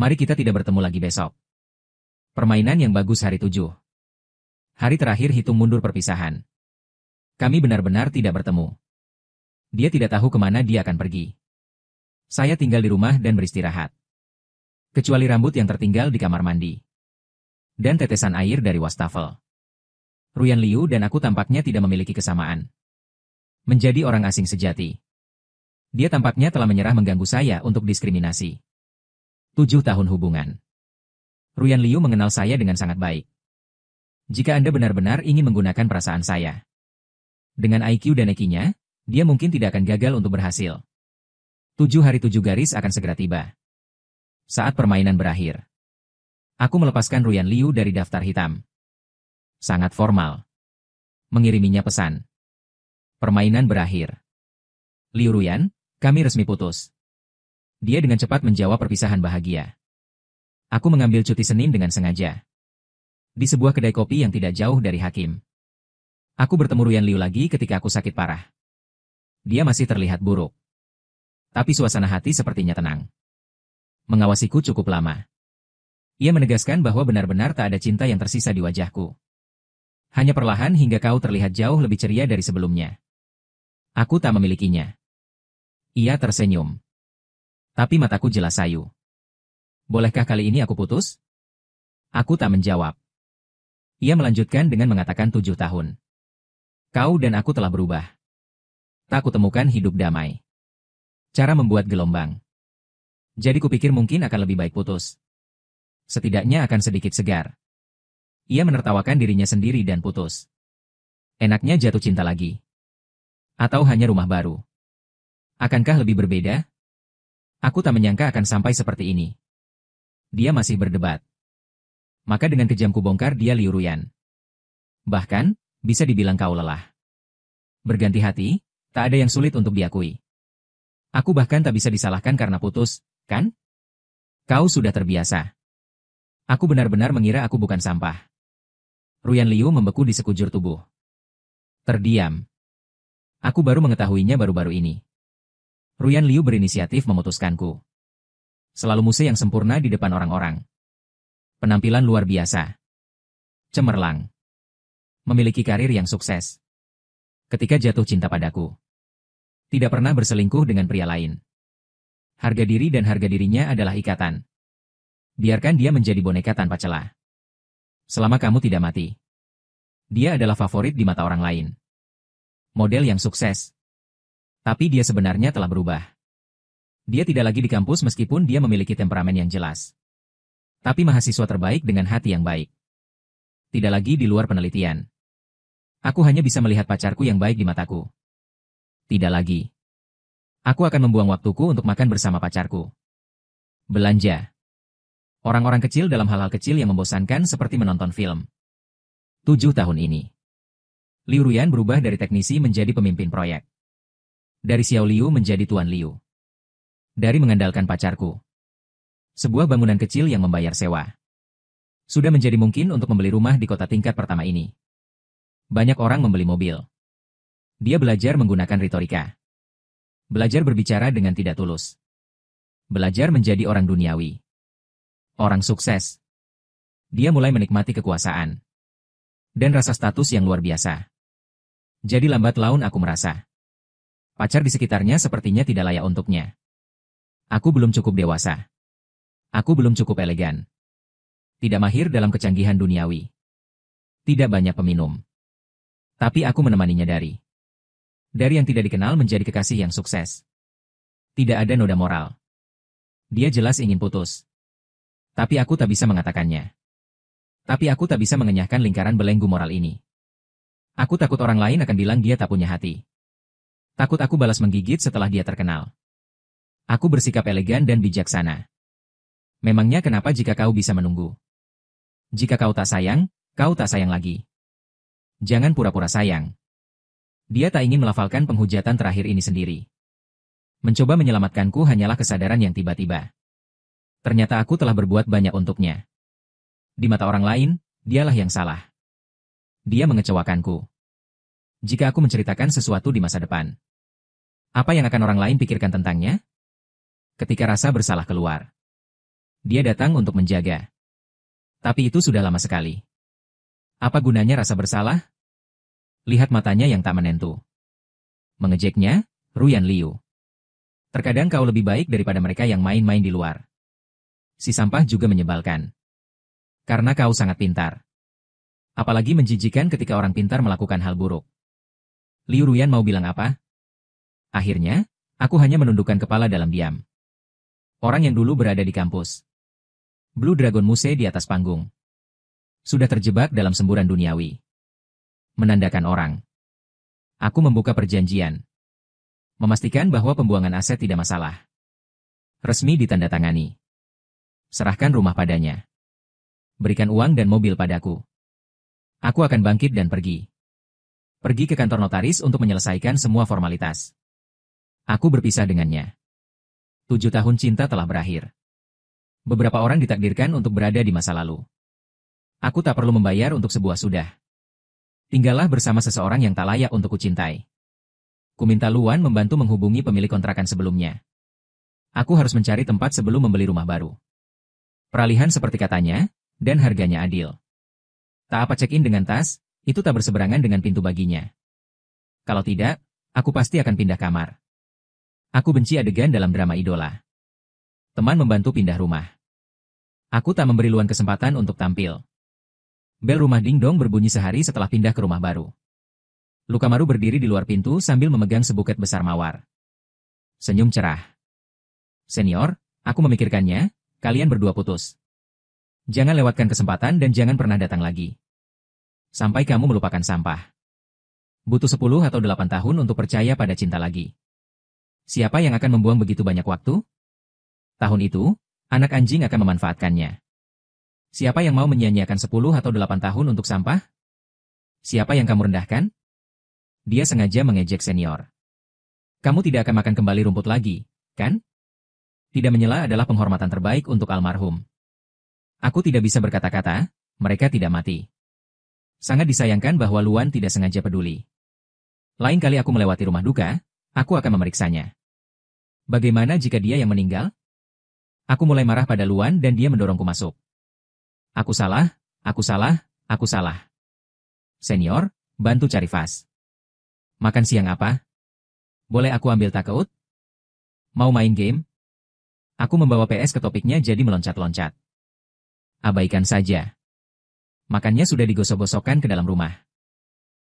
Mari kita tidak bertemu lagi besok. Permainan yang bagus hari 7. Hari terakhir hitung mundur perpisahan. Kami benar-benar tidak bertemu. Dia tidak tahu kemana dia akan pergi. Saya tinggal di rumah dan beristirahat. Kecuali rambut yang tertinggal di kamar mandi. Dan tetesan air dari wastafel. Ruyan Liu dan aku tampaknya tidak memiliki kesamaan. Menjadi orang asing sejati. Dia tampaknya telah menyerah mengganggu saya untuk diskriminasi. 7 tahun hubungan. Ruyan Liu mengenal saya dengan sangat baik. Jika Anda benar-benar ingin menggunakan perasaan saya. Dengan IQ dan EQ-nya, dia mungkin tidak akan gagal untuk berhasil. 7 hari 7 garis akan segera tiba. Saat permainan berakhir. Aku melepaskan Ruyan Liu dari daftar hitam. Sangat formal. Mengiriminya pesan. Permainan berakhir. Liu Ruyan, kami resmi putus. Dia dengan cepat menjawab perpisahan bahagia. Aku mengambil cuti Senin dengan sengaja. Di sebuah kedai kopi yang tidak jauh dari Hakim. Aku bertemu Ruyan Liu lagi ketika aku sakit parah. Dia masih terlihat buruk. Tapi suasana hati sepertinya tenang. Mengawasiku cukup lama. Ia menegaskan bahwa benar-benar tak ada cinta yang tersisa di wajahku. Hanya perlahan hingga kau terlihat jauh lebih ceria dari sebelumnya. Aku tak memilikinya. Ia tersenyum. Tapi mataku jelas sayu. Bolehkah kali ini aku putus? Aku tak menjawab. Ia melanjutkan dengan mengatakan 7 tahun. Kau dan aku telah berubah. Tak kutemukan hidup damai. Cara membuat gelombang. Jadi kupikir mungkin akan lebih baik putus. Setidaknya akan sedikit segar. Ia menertawakan dirinya sendiri dan putus. Enaknya jatuh cinta lagi. Atau hanya rumah baru. Akankah lebih berbeda? Aku tak menyangka akan sampai seperti ini. Dia masih berdebat. Maka dengan kejam kubongkar dia Liu Ruyan. Bahkan, bisa dibilang kau lelah. Berganti hati, tak ada yang sulit untuk diakui. Aku bahkan tak bisa disalahkan karena putus, kan? Kau sudah terbiasa. Aku benar-benar mengira aku bukan sampah. Ruyan Liu membeku di sekujur tubuh. Terdiam. Aku baru mengetahuinya baru-baru ini. Ruyan Liu berinisiatif memutuskanku. Selalu muse yang sempurna di depan orang-orang. Penampilan luar biasa. Cemerlang. Memiliki karir yang sukses. Ketika jatuh cinta padaku. Tidak pernah berselingkuh dengan pria lain. Harga diri dan harga dirinya adalah ikatan. Biarkan dia menjadi boneka tanpa celah. Selama kamu tidak mati. Dia adalah favorit di mata orang lain. Model yang sukses. Tapi dia sebenarnya telah berubah. Dia tidak lagi di kampus meskipun dia memiliki temperamen yang jelas. Tapi mahasiswa terbaik dengan hati yang baik. Tidak lagi di luar penelitian. Aku hanya bisa melihat pacarku yang baik di mataku. Tidak lagi. Aku akan membuang waktuku untuk makan bersama pacarku. Belanja. Orang-orang kecil dalam hal-hal kecil yang membosankan seperti menonton film. 7 tahun ini. Liu Ruyan berubah dari teknisi menjadi pemimpin proyek. Dari Xiao Liu menjadi Tuan Liu. Dari mengandalkan pacarku. Sebuah bangunan kecil yang membayar sewa. Sudah menjadi mungkin untuk membeli rumah di kota tingkat pertama ini. Banyak orang membeli mobil. Dia belajar menggunakan retorika. Belajar berbicara dengan tidak tulus. Belajar menjadi orang duniawi. Orang sukses. Dia mulai menikmati kekuasaan. Dan rasa status yang luar biasa. Jadi lambat laun aku merasa. Pacar di sekitarnya sepertinya tidak layak untuknya. Aku belum cukup dewasa. Aku belum cukup elegan. Tidak mahir dalam kecanggihan duniawi. Tidak banyak peminum. Tapi aku menemaninya dari yang tidak dikenal menjadi kekasih yang sukses. Tidak ada noda moral. Dia jelas ingin putus. Tapi aku tak bisa mengatakannya. Tapi aku tak bisa mengenyahkan lingkaran belenggu moral ini. Aku takut orang lain akan bilang dia tak punya hati. Takut aku balas menggigit setelah dia terkenal. Aku bersikap elegan dan bijaksana. Memangnya kenapa jika kau bisa menunggu? Jika kau tak sayang lagi. Jangan pura-pura sayang. Dia tak ingin melafalkan penghujatan terakhir ini sendiri. Mencoba menyelamatkanku hanyalah kesadaran yang tiba-tiba. Ternyata aku telah berbuat banyak untuknya. Di mata orang lain, dialah yang salah. Dia mengecewakanku. Jika aku menceritakan sesuatu di masa depan, apa yang akan orang lain pikirkan tentangnya? Ketika rasa bersalah keluar, dia datang untuk menjaga. Tapi itu sudah lama sekali. Apa gunanya rasa bersalah? Lihat matanya yang tak menentu. Mengejeknya, Ruyan Liu. Terkadang kau lebih baik daripada mereka yang main-main di luar. Si sampah juga menyebalkan. Karena kau sangat pintar. Apalagi menjijikan ketika orang pintar melakukan hal buruk. Liu Ruyan mau bilang apa? Akhirnya, aku hanya menundukkan kepala dalam diam. Orang yang dulu berada di kampus. Blue Dragon Muse di atas panggung. Sudah terjebak dalam semburan duniawi. Menandakan orang. Aku membuka perjanjian. Memastikan bahwa pembuangan aset tidak masalah. Resmi ditandatangani. Serahkan rumah padanya. Berikan uang dan mobil padaku. Aku akan bangkit dan pergi. Pergi ke kantor notaris untuk menyelesaikan semua formalitas. Aku berpisah dengannya. 7 tahun cinta telah berakhir. Beberapa orang ditakdirkan untuk berada di masa lalu. Aku tak perlu membayar untuk sebuah sudah. Tinggallah bersama seseorang yang tak layak untuk kucintai. Kuminta Luan membantu menghubungi pemilik kontrakan sebelumnya. Aku harus mencari tempat sebelum membeli rumah baru. Peralihan seperti katanya, dan harganya adil. Tak apa check-in dengan tas, itu tak berseberangan dengan pintu baginya. Kalau tidak, aku pasti akan pindah kamar. Aku benci adegan dalam drama idola. Teman membantu pindah rumah. Aku tak memberi Luan kesempatan untuk tampil. Bel rumah dingdong berbunyi sehari setelah pindah ke rumah baru. Lukamaru berdiri di luar pintu sambil memegang sebuket besar mawar. Senyum cerah. Senior, aku memikirkannya, kalian berdua putus. Jangan lewatkan kesempatan dan jangan pernah datang lagi. Sampai kamu melupakan sampah. Butuh 10 atau 8 tahun untuk percaya pada cinta lagi. Siapa yang akan membuang begitu banyak waktu? Tahun itu, anak anjing akan memanfaatkannya. Siapa yang mau menyia-nyiakan 10 atau 8 tahun untuk sampah? Siapa yang kamu rendahkan? Dia sengaja mengejek senior. Kamu tidak akan makan kembali rumput lagi, kan? Tidak menyela adalah penghormatan terbaik untuk almarhum. Aku tidak bisa berkata-kata, mereka tidak mati. Sangat disayangkan bahwa Luan tidak sengaja peduli. Lain kali aku melewati rumah duka, aku akan memeriksanya. Bagaimana jika dia yang meninggal? Aku mulai marah pada Luan dan dia mendorongku masuk. Aku salah, aku salah, aku salah. Senior, bantu cari vas. Makan siang apa? Boleh aku ambil takeout? Mau main game? Aku membawa PS ke topiknya jadi meloncat-loncat. Abaikan saja. Makannya sudah digosok-gosokkan ke dalam rumah.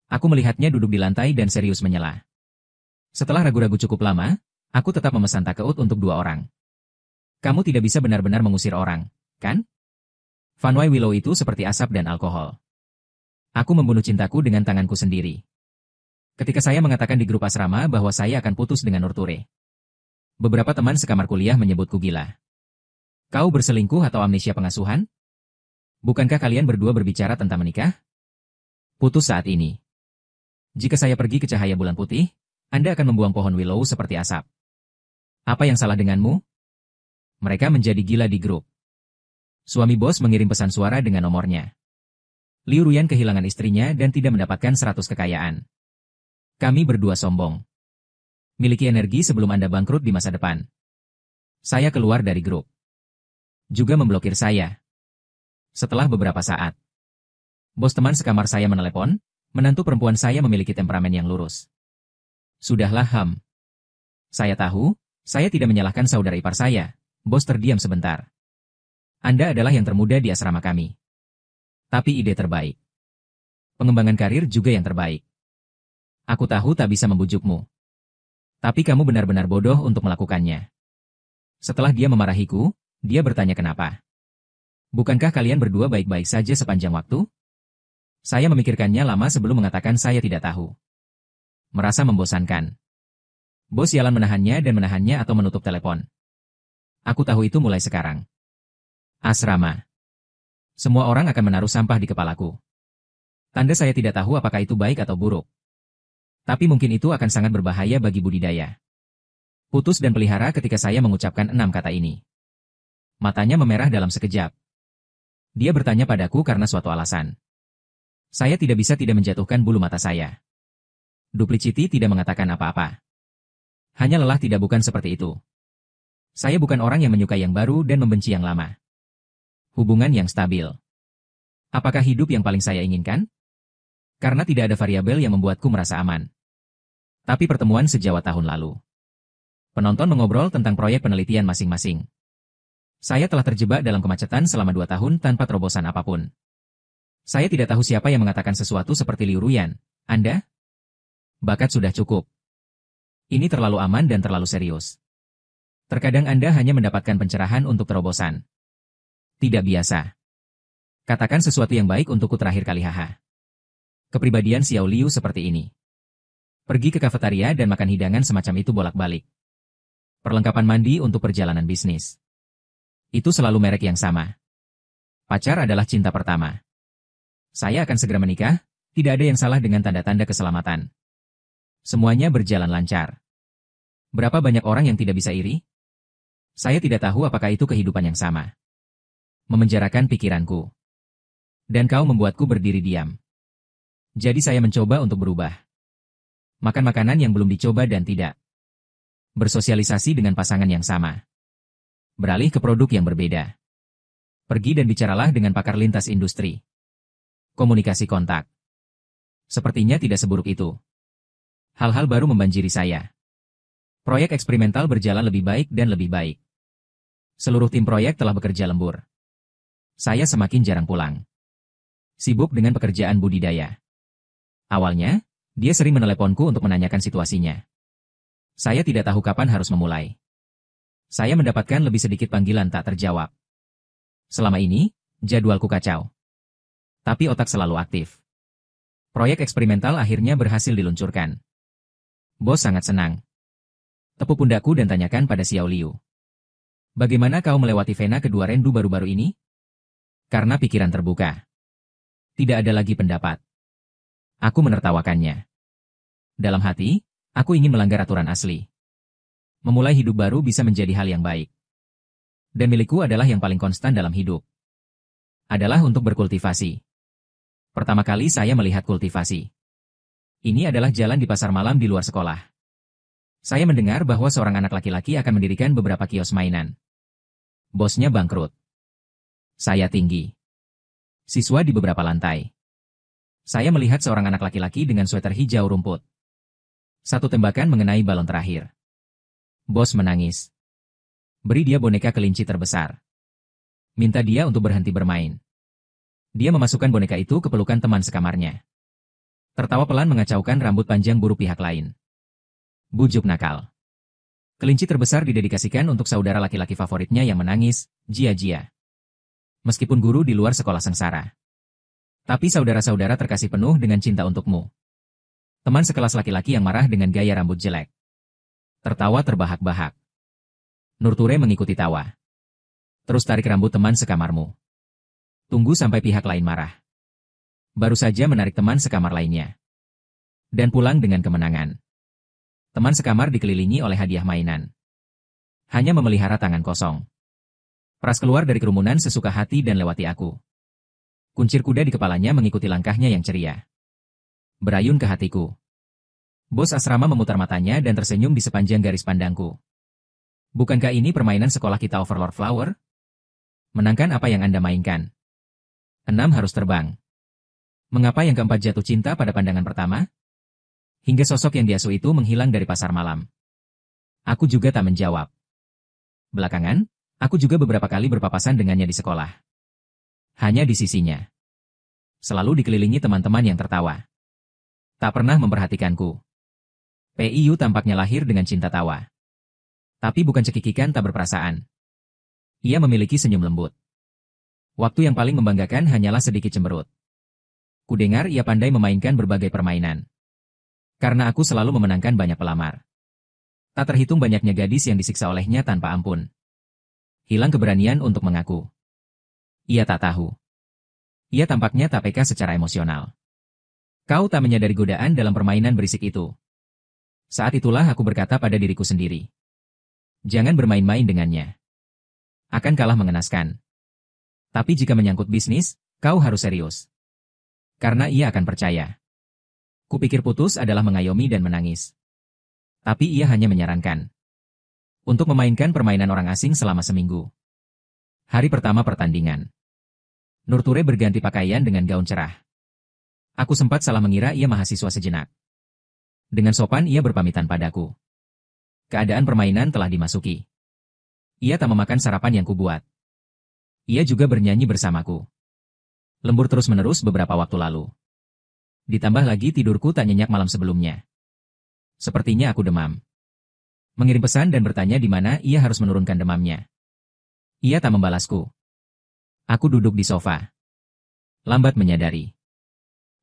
Aku melihatnya duduk di lantai dan serius menyela. Setelah ragu-ragu cukup lama, aku tetap memesan takeout untuk 2 orang. Kamu tidak bisa benar-benar mengusir orang, kan? Fanway Willow itu seperti asap dan alkohol. Aku membunuh cintaku dengan tanganku sendiri. Ketika saya mengatakan di grup asrama bahwa saya akan putus dengan Nurture. Beberapa teman sekamar kuliah menyebutku gila. Kau berselingkuh atau amnesia pengasuhan? Bukankah kalian berdua berbicara tentang menikah? Putus saat ini. Jika saya pergi ke cahaya bulan putih, Anda akan membuang pohon willow seperti asap. Apa yang salah denganmu? Mereka menjadi gila di grup. Suami bos mengirim pesan suara dengan nomornya. Liu Ruyan kehilangan istrinya dan tidak mendapatkan 100 kekayaan. Kami berdua sombong. Miliki energi sebelum Anda bangkrut di masa depan. Saya keluar dari grup. Juga memblokir saya. Setelah beberapa saat, bos teman sekamar saya menelepon, menantu perempuan saya memiliki temperamen yang lurus. Sudahlah Saya tahu, saya tidak menyalahkan saudara ipar saya. Bos terdiam sebentar. Anda adalah yang termuda di asrama kami. Tapi ide terbaik. Pengembangan karir juga yang terbaik. Aku tahu tak bisa membujukmu. Tapi kamu benar-benar bodoh untuk melakukannya. Setelah dia memarahiku, dia bertanya kenapa. Bukankah kalian berdua baik-baik saja sepanjang waktu? Saya memikirkannya lama sebelum mengatakan saya tidak tahu. Merasa membosankan. Bos jalan menahannya dan menahannya atau menutup telepon. Aku tahu itu mulai sekarang. Asrama. Semua orang akan menaruh sampah di kepalaku. Tanda saya tidak tahu apakah itu baik atau buruk. Tapi mungkin itu akan sangat berbahaya bagi budidaya. Putus dan pelihara ketika saya mengucapkan 6 kata ini. Matanya memerah dalam sekejap. Dia bertanya padaku karena suatu alasan. Saya tidak bisa tidak menjatuhkan bulu mata saya. Duplicity tidak mengatakan apa-apa. Hanya lelah tidak bukan seperti itu. Saya bukan orang yang menyukai yang baru dan membenci yang lama. Hubungan yang stabil. Apakah hidup yang paling saya inginkan? Karena tidak ada variabel yang membuatku merasa aman. Tapi pertemuan sejauh tahun lalu. Penonton mengobrol tentang proyek penelitian masing-masing. Saya telah terjebak dalam kemacetan selama 2 tahun tanpa terobosan apapun. Saya tidak tahu siapa yang mengatakan sesuatu seperti Liu Ruyan. Anda? Bakat sudah cukup. Ini terlalu aman dan terlalu serius. Terkadang Anda hanya mendapatkan pencerahan untuk terobosan. Tidak biasa. Katakan sesuatu yang baik untukku terakhir kali haha. Kepribadian Xiao Liu seperti ini. Pergi ke kafetaria dan makan hidangan semacam itu bolak-balik. Perlengkapan mandi untuk perjalanan bisnis. Itu selalu merek yang sama. Pacar adalah cinta pertama. Saya akan segera menikah, tidak ada yang salah dengan tanda-tanda keselamatan. Semuanya berjalan lancar. Berapa banyak orang yang tidak bisa iri? Saya tidak tahu apakah itu kehidupan yang sama. Memenjarakan pikiranku. Dan kau membuatku berdiri diam. Jadi saya mencoba untuk berubah. Makan makanan yang belum dicoba dan tidak. Bersosialisasi dengan pasangan yang sama. Beralih ke produk yang berbeda. Pergi dan bicaralah dengan pakar lintas industri. Komunikasi kontak. Sepertinya tidak seburuk itu. Hal-hal baru membanjiri saya. Proyek eksperimental berjalan lebih baik dan lebih baik. Seluruh tim proyek telah bekerja lembur. Saya semakin jarang pulang. Sibuk dengan pekerjaan budidaya. Awalnya, dia sering meneleponku untuk menanyakan situasinya. Saya tidak tahu kapan harus memulai. Saya mendapatkan lebih sedikit panggilan tak terjawab. Selama ini, jadwalku kacau. Tapi otak selalu aktif. Proyek eksperimental akhirnya berhasil diluncurkan. Bos sangat senang. Tepuk pundakku dan tanyakan pada Xiao Liu. Bagaimana kau melewati vena kedua Rendu baru-baru ini? Karena pikiran terbuka. Tidak ada lagi pendapat. Aku menertawakannya. Dalam hati, aku ingin melanggar aturan asli. Memulai hidup baru bisa menjadi hal yang baik. Dan milikku adalah yang paling konstan dalam hidup. Adalah untuk berkultivasi. Pertama kali saya melihat kultivasi. Ini adalah jalan di pasar malam di luar sekolah. Saya mendengar bahwa seorang anak laki-laki akan mendirikan beberapa kios mainan. Bosnya bangkrut. Saya tinggi. Siswa di beberapa lantai. Saya melihat seorang anak laki-laki dengan sweater hijau rumput. Satu tembakan mengenai balon terakhir. Bos menangis. Beri dia boneka kelinci terbesar. Minta dia untuk berhenti bermain. Dia memasukkan boneka itu ke pelukan teman sekamarnya. Tertawa pelan mengacaukan rambut panjang buruk pihak lain. Bujuk nakal. Kelinci terbesar didedikasikan untuk saudara laki-laki favoritnya yang menangis, Jia-Jia. Meskipun guru di luar sekolah sengsara. Tapi saudara-saudara terkasih penuh dengan cinta untukmu. Teman sekelas laki-laki yang marah dengan gaya rambut jelek. Tertawa terbahak-bahak. Nurture mengikuti tawa. Terus tarik rambut teman sekamarmu. Tunggu sampai pihak lain marah. Baru saja menarik teman sekamar lainnya. Dan pulang dengan kemenangan. Teman sekamar dikelilingi oleh hadiah mainan. Hanya memelihara tangan kosong. Pras keluar dari kerumunan sesuka hati dan lewati aku. Kuncir kuda di kepalanya mengikuti langkahnya yang ceria. Berayun ke hatiku. Bos asrama memutar matanya dan tersenyum di sepanjang garis pandangku. Bukankah ini permainan sekolah kita Overlord Flower? Menangkan apa yang Anda mainkan? 6 harus terbang. Mengapa yang keempat jatuh cinta pada pandangan pertama? Hingga sosok yang diasuh itu menghilang dari pasar malam. Aku juga tak menjawab. Belakangan, aku juga beberapa kali berpapasan dengannya di sekolah. Hanya di sisinya. Selalu dikelilingi teman-teman yang tertawa. Tak pernah memperhatikanku. PIU tampaknya lahir dengan cinta tawa. Tapi bukan cekikikan tak berperasaan. Ia memiliki senyum lembut. Waktu yang paling membanggakan hanyalah sedikit cemberut. Kudengar ia pandai memainkan berbagai permainan. Karena aku selalu memenangkan banyak pelamar. Tak terhitung banyaknya gadis yang disiksa olehnya tanpa ampun. Hilang keberanian untuk mengaku. Ia tak tahu. Ia tampaknya tak peka secara emosional. Kau tak menyadari godaan dalam permainan berisik itu. Saat itulah aku berkata pada diriku sendiri. Jangan bermain-main dengannya. Akan kalah mengenaskan. Tapi jika menyangkut bisnis, kau harus serius. Karena ia akan percaya. Kupikir putus adalah mengayomi dan menangis. Tapi ia hanya menyarankan. Untuk memainkan permainan orang asing selama seminggu. Hari pertama pertandingan. Nurture berganti pakaian dengan gaun cerah. Aku sempat salah mengira ia mahasiswa sejenak. Dengan sopan ia berpamitan padaku. Keadaan permainan telah dimasuki. Ia tak memakan sarapan yang kubuat. Ia juga bernyanyi bersamaku. Lembur terus-menerus beberapa waktu lalu. Ditambah lagi tidurku tak nyenyak malam sebelumnya. Sepertinya aku demam. Mengirim pesan dan bertanya di mana ia harus menurunkan demamnya. Ia tak membalasku. Aku duduk di sofa. Lambat menyadari.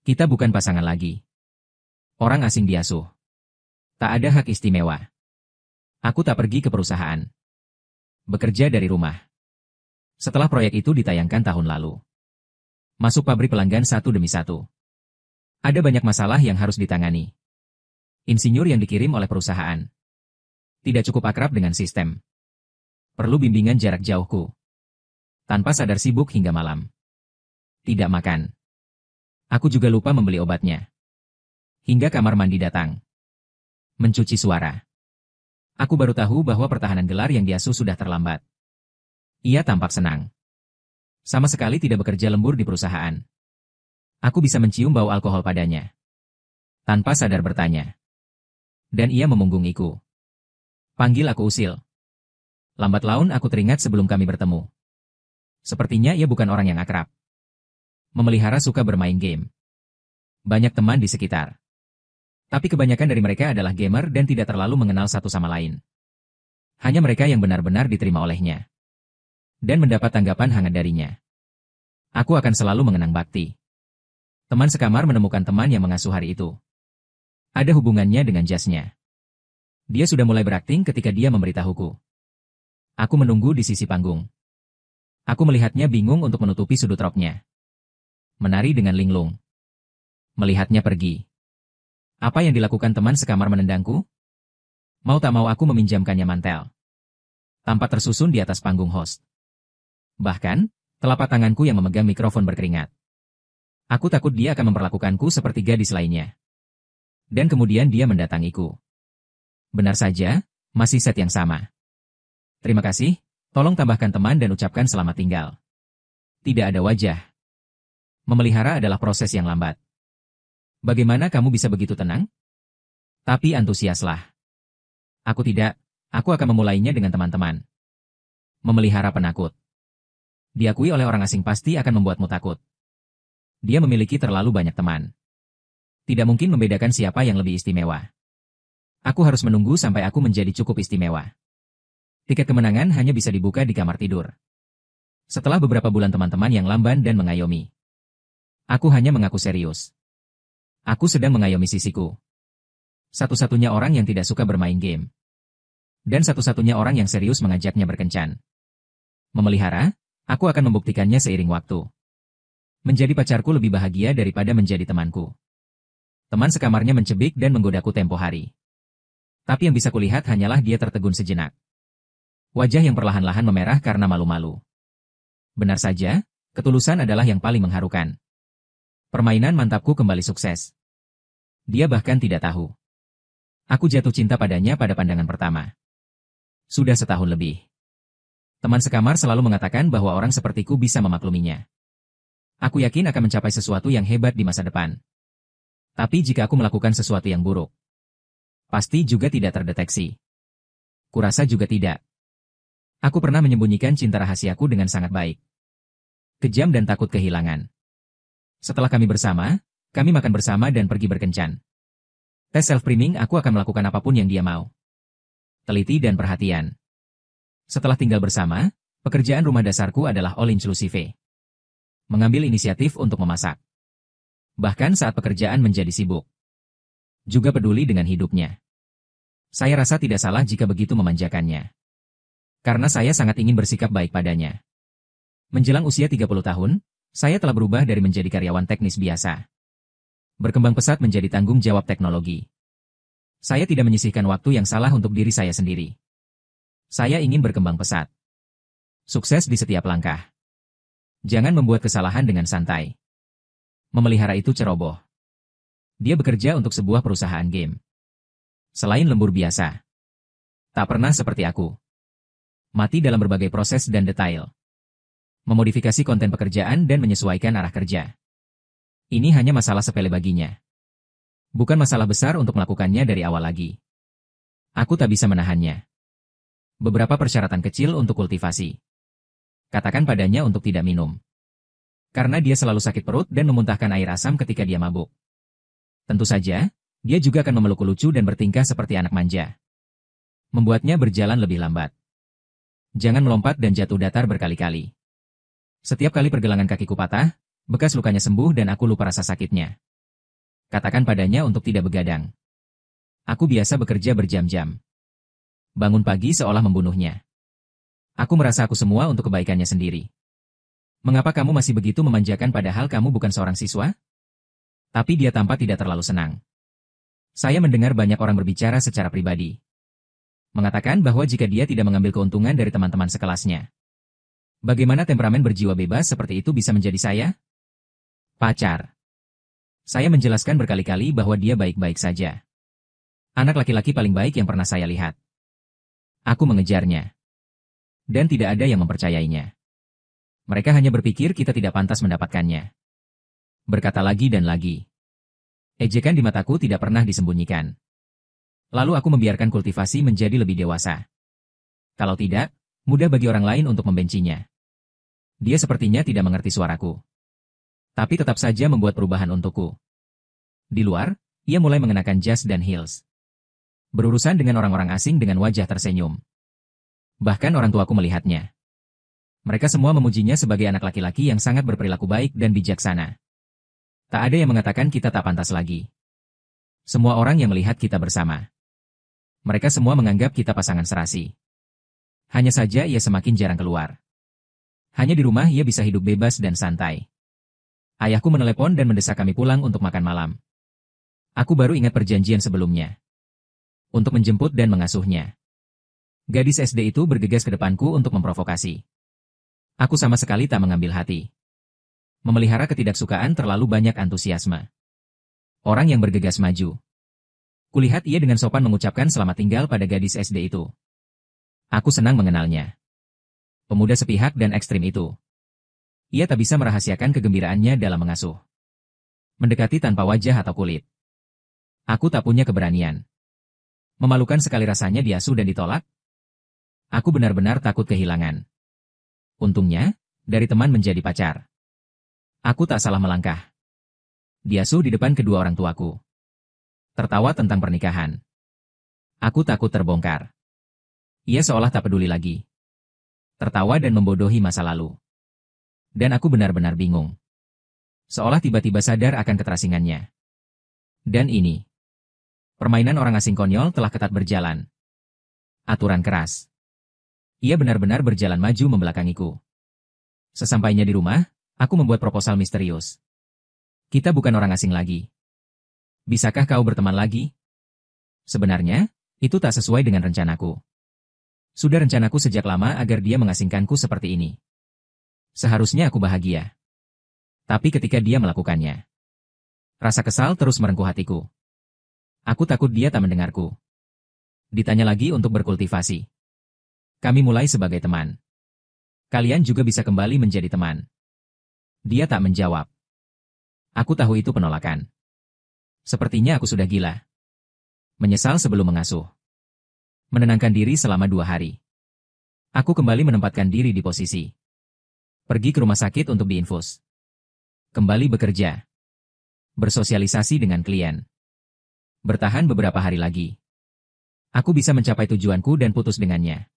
Kita bukan pasangan lagi. Orang asing diasuh. Tak ada hak istimewa. Aku tak pergi ke perusahaan. Bekerja dari rumah. Setelah proyek itu ditayangkan tahun lalu. Masuk pabrik pelanggan satu demi satu. Ada banyak masalah yang harus ditangani. Insinyur yang dikirim oleh perusahaan. Tidak cukup akrab dengan sistem. Perlu bimbingan jarak jauhku. Tanpa sadar sibuk hingga malam. Tidak makan. Aku juga lupa membeli obatnya. Hingga kamar mandi datang. Mencuci suara. Aku baru tahu bahwa pertahanan gelar yang diasuh sudah terlambat. Ia tampak senang. Sama sekali tidak bekerja lembur di perusahaan. Aku bisa mencium bau alkohol padanya. Tanpa sadar bertanya. Dan ia memunggungiku. Panggil aku Usil. Lambat laun aku teringat sebelum kami bertemu. Sepertinya ia bukan orang yang akrab. Memelihara suka bermain game. Banyak teman di sekitar. Tapi kebanyakan dari mereka adalah gamer dan tidak terlalu mengenal satu sama lain. Hanya mereka yang benar-benar diterima olehnya. Dan mendapat tanggapan hangat darinya. Aku akan selalu mengenang bakti. Teman sekamar menemukan teman yang mengasuh hari itu. Ada hubungannya dengan jasnya. Dia sudah mulai berakting ketika dia memberitahuku. Aku menunggu di sisi panggung. Aku melihatnya bingung untuk menutupi sudut roknya. Menari dengan linglung. Melihatnya pergi. Apa yang dilakukan teman sekamar menendangku? Mau tak mau aku meminjamkannya mantel. Tampak tersusun di atas panggung host. Bahkan, telapak tanganku yang memegang mikrofon berkeringat. Aku takut dia akan memperlakukanku seperti gadis lainnya. Dan kemudian dia mendatangiku. Benar saja, masih set yang sama. Terima kasih, tolong tambahkan teman dan ucapkan selamat tinggal. Tidak ada wajah. Memelihara adalah proses yang lambat. Bagaimana kamu bisa begitu tenang? Tapi antusiaslah. Aku tidak, aku akan memulainya dengan teman-teman. Memelihara penakut. Diakui oleh orang asing pasti akan membuatmu takut. Dia memiliki terlalu banyak teman. Tidak mungkin membedakan siapa yang lebih istimewa. Aku harus menunggu sampai aku menjadi cukup istimewa. Tiket kemenangan hanya bisa dibuka di kamar tidur. Setelah beberapa bulan teman-teman yang lamban dan mengayomi. Aku hanya mengaku serius. Aku sedang mengayomi sisiku. Satu-satunya orang yang tidak suka bermain game. Dan satu-satunya orang yang serius mengajaknya berkencan. Memelihara, aku akan membuktikannya seiring waktu. Menjadi pacarku lebih bahagia daripada menjadi temanku. Teman sekamarnya mencebik dan menggodaku tempo hari. Tapi yang bisa kulihat hanyalah dia tertegun sejenak. Wajah yang perlahan-lahan memerah karena malu-malu. Benar saja, ketulusan adalah yang paling mengharukan. Permainan mantapku kembali sukses. Dia bahkan tidak tahu. Aku jatuh cinta padanya pada pandangan pertama. Sudah setahun lebih. Teman sekamar selalu mengatakan bahwa orang sepertiku bisa memakluminya. Aku yakin akan mencapai sesuatu yang hebat di masa depan. Tapi jika aku melakukan sesuatu yang buruk, pasti juga tidak terdeteksi. Kurasa juga tidak. Aku pernah menyembunyikan cinta rahasiaku dengan sangat baik. Kejam dan takut kehilangan. Setelah kami bersama, kami makan bersama dan pergi berkencan. Tes self-priming aku akan melakukan apapun yang dia mau. teliti dan perhatian. Setelah tinggal bersama, pekerjaan rumah dasarku adalah all inclusive. Mengambil inisiatif untuk memasak. Bahkan saat pekerjaan menjadi sibuk. Juga peduli dengan hidupnya. Saya rasa tidak salah jika begitu memanjakannya. Karena saya sangat ingin bersikap baik padanya. Menjelang usia 30 tahun, saya telah berubah dari menjadi karyawan teknis biasa. Berkembang pesat menjadi tanggung jawab teknologi. Saya tidak menyisihkan waktu yang salah untuk diri saya sendiri. Saya ingin berkembang pesat. Sukses di setiap langkah. Jangan membuat kesalahan dengan santai. Memelihara itu ceroboh. Dia bekerja untuk sebuah perusahaan game. Selain lembur biasa. Tak pernah seperti aku. Mati dalam berbagai proses dan detail. Memodifikasi konten pekerjaan dan menyesuaikan arah kerja. Ini hanya masalah sepele baginya. Bukan masalah besar untuk melakukannya dari awal lagi. Aku tak bisa menahannya. Beberapa persyaratan kecil untuk kultivasi. Katakan padanya untuk tidak minum. Karena dia selalu sakit perut dan memuntahkan air asam ketika dia mabuk. Tentu saja, dia juga akan memeluk lucu dan bertingkah seperti anak manja. Membuatnya berjalan lebih lambat. Jangan melompat dan jatuh datar berkali-kali. Setiap kali pergelangan kakiku patah, bekas lukanya sembuh dan aku lupa rasa sakitnya. Katakan padanya untuk tidak begadang. Aku biasa bekerja berjam-jam. Bangun pagi seolah membunuhnya. Aku merasa aku semua untuk kebaikannya sendiri. Mengapa kamu masih begitu memanjakan padahal kamu bukan seorang siswa? Tapi dia tampak tidak terlalu senang. Saya mendengar banyak orang berbicara secara pribadi. Mengatakan bahwa jika dia tidak mengambil keuntungan dari teman-teman sekelasnya. Bagaimana temperamen berjiwa bebas seperti itu bisa menjadi saya? Pacar. Saya menjelaskan berkali-kali bahwa dia baik-baik saja. Anak laki-laki paling baik yang pernah saya lihat. Aku mengejarnya. Dan tidak ada yang mempercayainya. Mereka hanya berpikir kita tidak pantas mendapatkannya. Berkata lagi dan lagi. Ejekan di mataku tidak pernah disembunyikan. Lalu aku membiarkan kultivasi menjadi lebih dewasa. Kalau tidak, mudah bagi orang lain untuk membencinya. Dia sepertinya tidak mengerti suaraku. Tapi tetap saja membuat perubahan untukku. Di luar, ia mulai mengenakan jas dan heels. Berurusan dengan orang-orang asing dengan wajah tersenyum. Bahkan orang tuaku melihatnya. Mereka semua memujinya sebagai anak laki-laki yang sangat berperilaku baik dan bijaksana. Tak ada yang mengatakan kita tak pantas lagi. Semua orang yang melihat kita bersama. Mereka semua menganggap kita pasangan serasi. Hanya saja ia semakin jarang keluar. Hanya di rumah ia bisa hidup bebas dan santai. Ayahku menelepon dan mendesak kami pulang untuk makan malam. Aku baru ingat perjanjian sebelumnya. Untuk menjemput dan mengasuhnya. Gadis SD itu bergegas ke depanku untuk memprovokasi. Aku sama sekali tak mengambil hati. Memelihara ketidaksukaan terlalu banyak antusiasme. Orang yang bergegas maju. Kulihat ia dengan sopan mengucapkan selamat tinggal pada gadis SD itu. Aku senang mengenalnya. Pemuda sepihak dan ekstrim itu. Ia tak bisa merahasiakan kegembiraannya dalam mengasuh. Mendekati tanpa wajah atau kulit. Aku tak punya keberanian. Memalukan sekali rasanya diasuh dan ditolak. Aku benar-benar takut kehilangan. Untungnya, dari teman menjadi pacar. Aku tak salah melangkah. Diasuh di depan kedua orang tuaku. Tertawa tentang pernikahan. Aku takut terbongkar. Ia seolah tak peduli lagi. Tertawa dan membodohi masa lalu. Dan aku benar-benar bingung. Seolah tiba-tiba sadar akan keterasingannya. Dan ini. Permainan orang asing konyol telah ketat berjalan. Aturan keras. Ia benar-benar berjalan maju membelakangiku. Sesampainya di rumah, aku membuat proposal misterius. Kita bukan orang asing lagi. Bisakah kau berteman lagi? Sebenarnya, itu tak sesuai dengan rencanaku. Sudah rencanaku sejak lama agar dia mengasingkanku seperti ini. Seharusnya aku bahagia. Tapi ketika dia melakukannya, rasa kesal terus merengkuh hatiku. Aku takut dia tak mendengarku. Ditanya lagi untuk berkultivasi. Kami mulai sebagai teman. Kalian juga bisa kembali menjadi teman. Dia tak menjawab. Aku tahu itu penolakan. Sepertinya aku sudah gila. Menyesal sebelum mengasuh. Menenangkan diri selama 2 hari. Aku kembali menempatkan diri di posisi. Pergi ke rumah sakit untuk diinfus. Kembali bekerja. Bersosialisasi dengan klien. Bertahan beberapa hari lagi. Aku bisa mencapai tujuanku dan putus dengannya.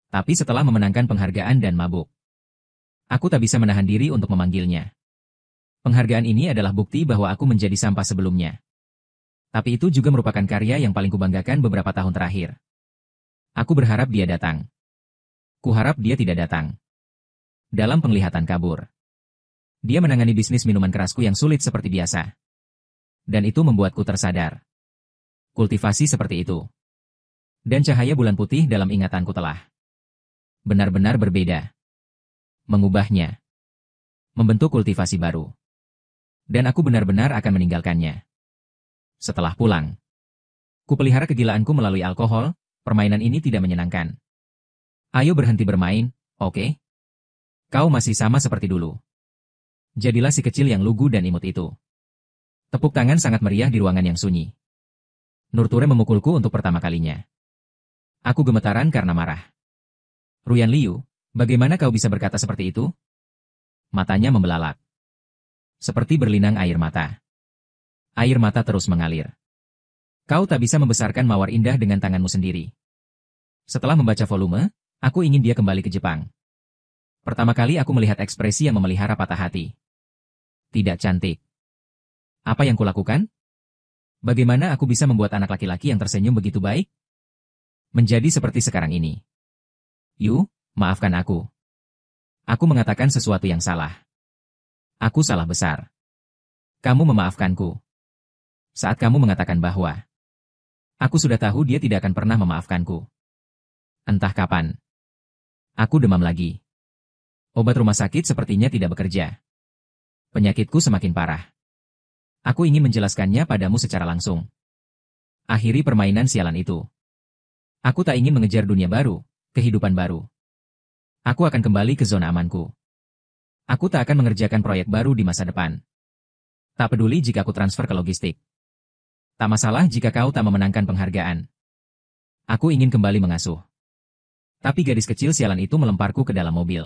Tapi setelah memenangkan penghargaan dan mabuk, aku tak bisa menahan diri untuk memanggilnya. Penghargaan ini adalah bukti bahwa aku menjadi sampah sebelumnya. Tapi itu juga merupakan karya yang paling kubanggakan beberapa tahun terakhir. Aku berharap dia datang. Kuharap dia tidak datang. Dalam penglihatan kabur, dia menangani bisnis minuman kerasku yang sulit seperti biasa. Dan itu membuatku tersadar. Kultivasi seperti itu. Dan cahaya bulan putih dalam ingatanku telah benar-benar berbeda. Mengubahnya. Membentuk kultivasi baru. Dan aku benar-benar akan meninggalkannya. Setelah pulang, kupelihara kegilaanku melalui alkohol. Permainan ini tidak menyenangkan. Ayo berhenti bermain, oke? Kau masih sama seperti dulu. Jadilah si kecil yang lugu dan imut itu. Tepuk tangan sangat meriah di ruangan yang sunyi. Nurture memukulku untuk pertama kalinya. Aku gemetaran karena marah. Ruyan Liu, bagaimana kau bisa berkata seperti itu? Matanya membelalak. Seperti berlinang air mata. Air mata terus mengalir. Kau tak bisa membesarkan mawar indah dengan tanganmu sendiri. Setelah membaca volume, aku ingin dia kembali ke Jepang. Pertama kali aku melihat ekspresi yang memelihara patah hati. Tidak cantik. Apa yang kulakukan? Bagaimana aku bisa membuat anak laki-laki yang tersenyum begitu baik? Menjadi seperti sekarang ini. Yu, maafkan aku. Aku mengatakan sesuatu yang salah. Aku salah besar. Kamu memaafkanku. Saat kamu mengatakan bahwa aku sudah tahu dia tidak akan pernah memaafkanku. Entah kapan. Aku demam lagi. Obat rumah sakit sepertinya tidak bekerja. Penyakitku semakin parah. Aku ingin menjelaskannya padamu secara langsung. Akhiri permainan sialan itu. Aku tak ingin mengejar dunia baru, kehidupan baru. Aku akan kembali ke zona amanku. Aku tak akan mengerjakan proyek baru di masa depan. Tak peduli jika aku transfer ke logistik. Tak masalah jika kau tak memenangkan penghargaan. Aku ingin kembali mengasuh. Tapi gadis kecil sialan itu melemparku ke dalam mobil.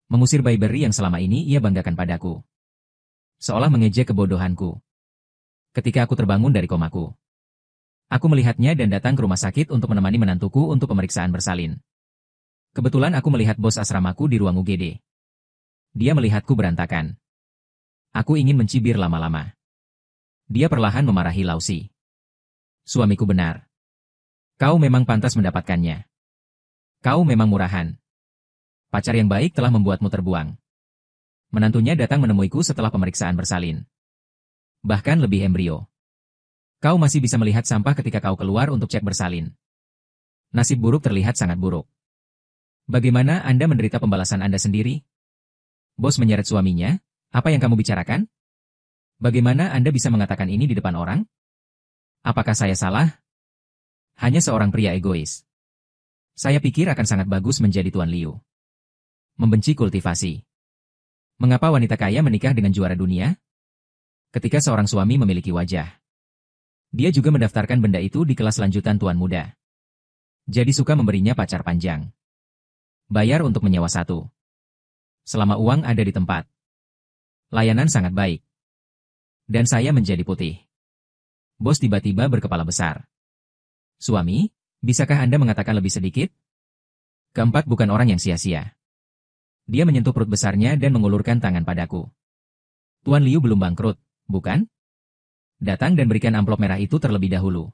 Mengusir bayi beri yang selama ini ia banggakan padaku. Seolah mengejek kebodohanku. Ketika aku terbangun dari komaku, aku melihatnya dan datang ke rumah sakit untuk menemani menantuku untuk pemeriksaan bersalin. Kebetulan aku melihat bos asramaku di ruang UGD. Dia melihatku berantakan. Aku ingin mencibir lama-lama. Dia perlahan memarahi Lausi. Suamiku benar. Kau memang pantas mendapatkannya. Kau memang murahan. Pacar yang baik telah membuatmu terbuang. Menantunya datang menemuiku setelah pemeriksaan bersalin. Bahkan lebih embrio. Kau masih bisa melihat sampah ketika kau keluar untuk cek bersalin. Nasib buruk terlihat sangat buruk. Bagaimana Anda menderita pembalasan Anda sendiri? Bos menyeret suaminya, apa yang kamu bicarakan? Bagaimana Anda bisa mengatakan ini di depan orang? Apakah saya salah? Hanya seorang pria egois. Saya pikir akan sangat bagus menjadi Tuan Liu. Membenci kultivasi. Mengapa wanita kaya menikah dengan juara dunia? Ketika seorang suami memiliki wajah. Dia juga mendaftarkan benda itu di kelas lanjutan Tuan Muda. Jadi suka memberinya pacar panjang. Bayar untuk menyewa satu. Selama uang ada di tempat. Layanan sangat baik. Dan saya menjadi putih. Bos tiba-tiba berkepala besar. Suami, bisakah Anda mengatakan lebih sedikit? Keempat bukan orang yang sia-sia. Dia menyentuh perut besarnya dan mengulurkan tangan padaku. Tuan Liu belum bangkrut, bukan? Datang dan berikan amplop merah itu terlebih dahulu.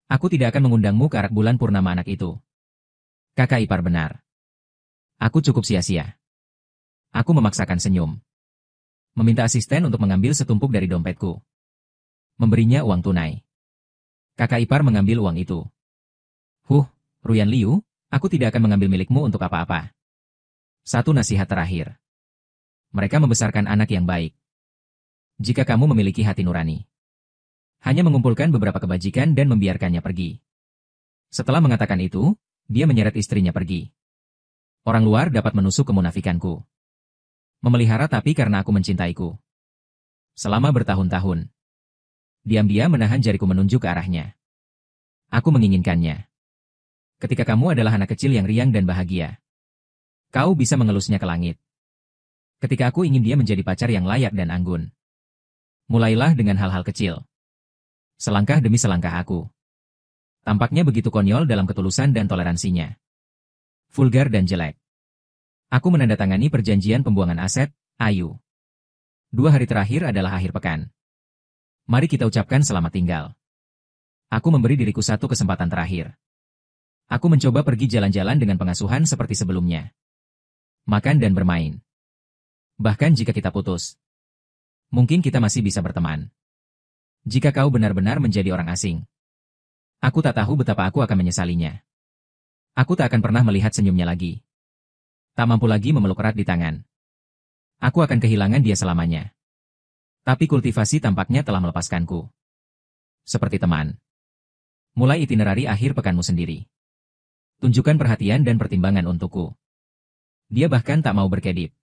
Aku tidak akan mengundangmu ke arak bulan purnama anak itu. Kakak ipar benar. Aku cukup sia-sia. Aku memaksakan senyum. Meminta asisten untuk mengambil setumpuk dari dompetku. Memberinya uang tunai. Kakak ipar mengambil uang itu. Ruyan Liu, aku tidak akan mengambil milikmu untuk apa-apa. Satu nasihat terakhir. Mereka membesarkan anak yang baik. Jika kamu memiliki hati nurani. Hanya mengumpulkan beberapa kebajikan dan membiarkannya pergi. Setelah mengatakan itu, dia menyeret istrinya pergi. Orang luar dapat menusuk kemunafikanku. Memelihara tapi karena aku mencintaiku. Selama bertahun-tahun. Diam-diam menahan jariku menunjuk ke arahnya. Aku menginginkannya. Ketika kamu adalah anak kecil yang riang dan bahagia. Kau bisa mengelusnya ke langit. Ketika aku ingin dia menjadi pacar yang layak dan anggun. Mulailah dengan hal-hal kecil. Selangkah demi selangkah aku Tampaknya begitu konyol dalam ketulusan dan toleransinya. Vulgar dan jelek. Aku menandatangani perjanjian pembuangan aset, Ayu. 2 hari terakhir adalah akhir pekan. Mari kita ucapkan selamat tinggal. Aku memberi diriku satu kesempatan terakhir. Aku mencoba pergi jalan-jalan dengan pengasuhan seperti sebelumnya. Makan dan bermain. Bahkan jika kita putus, mungkin kita masih bisa berteman. Jika kau benar-benar menjadi orang asing, aku tak tahu betapa aku akan menyesalinya. Aku tak akan pernah melihat senyumnya lagi. Tak mampu lagi memeluk erat di tangan. Aku akan kehilangan dia selamanya. Tapi kultivasi tampaknya telah melepaskanku. Seperti teman. Mulai itinerari akhir pekanmu sendiri. Tunjukkan perhatian dan pertimbangan untukku. Dia bahkan tak mau berkedip.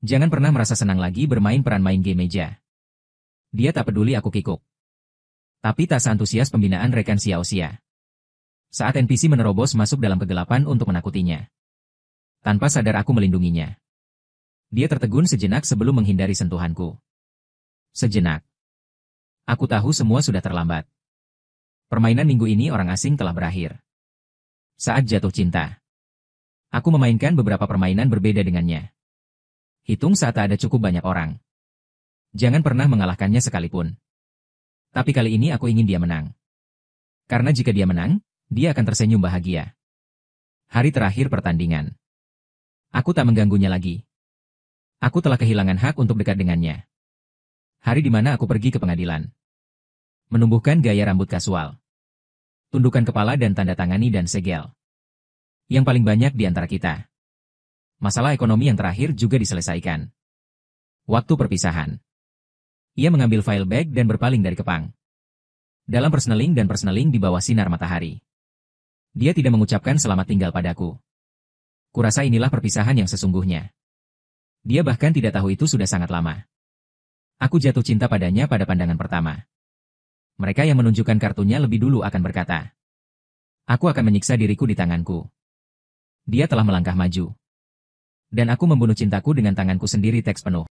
Jangan pernah merasa senang lagi bermain peran main game meja. Dia tak peduli aku kikuk. Tapi tak seantusias pembinaan rekan Xiaoxia. Saat NPC menerobos masuk dalam kegelapan untuk menakutinya. Tanpa sadar aku melindunginya. Dia tertegun sejenak sebelum menghindari sentuhanku. Sejenak. Aku tahu semua sudah terlambat. Permainan minggu ini orang asing telah berakhir. Saat jatuh cinta, aku memainkan beberapa permainan berbeda dengannya. Hitung saat tak ada cukup banyak orang. Jangan pernah mengalahkannya sekalipun. Tapi kali ini aku ingin dia menang. Karena jika dia menang, dia akan tersenyum bahagia. Hari terakhir pertandingan. Aku tak mengganggunya lagi. Aku telah kehilangan hak untuk dekat dengannya. Hari di mana aku pergi ke pengadilan. Menumbuhkan gaya rambut kasual. Tundukan kepala dan tanda tangani dan segel. Yang paling banyak di antara kita. Masalah ekonomi yang terakhir juga diselesaikan. Waktu perpisahan. Ia mengambil file bag dan berpaling dari kepang. Dalam personeling dan personeling di bawah sinar matahari. Dia tidak mengucapkan selamat tinggal padaku. Kurasa inilah perpisahan yang sesungguhnya. Dia bahkan tidak tahu itu sudah sangat lama. Aku jatuh cinta padanya pada pandangan pertama. Mereka yang menunjukkan kartunya lebih dulu akan berkata, aku akan menyiksa diriku di tanganku. Dia telah melangkah maju. Dan aku membunuh cintaku dengan tanganku sendiri, teks penuh.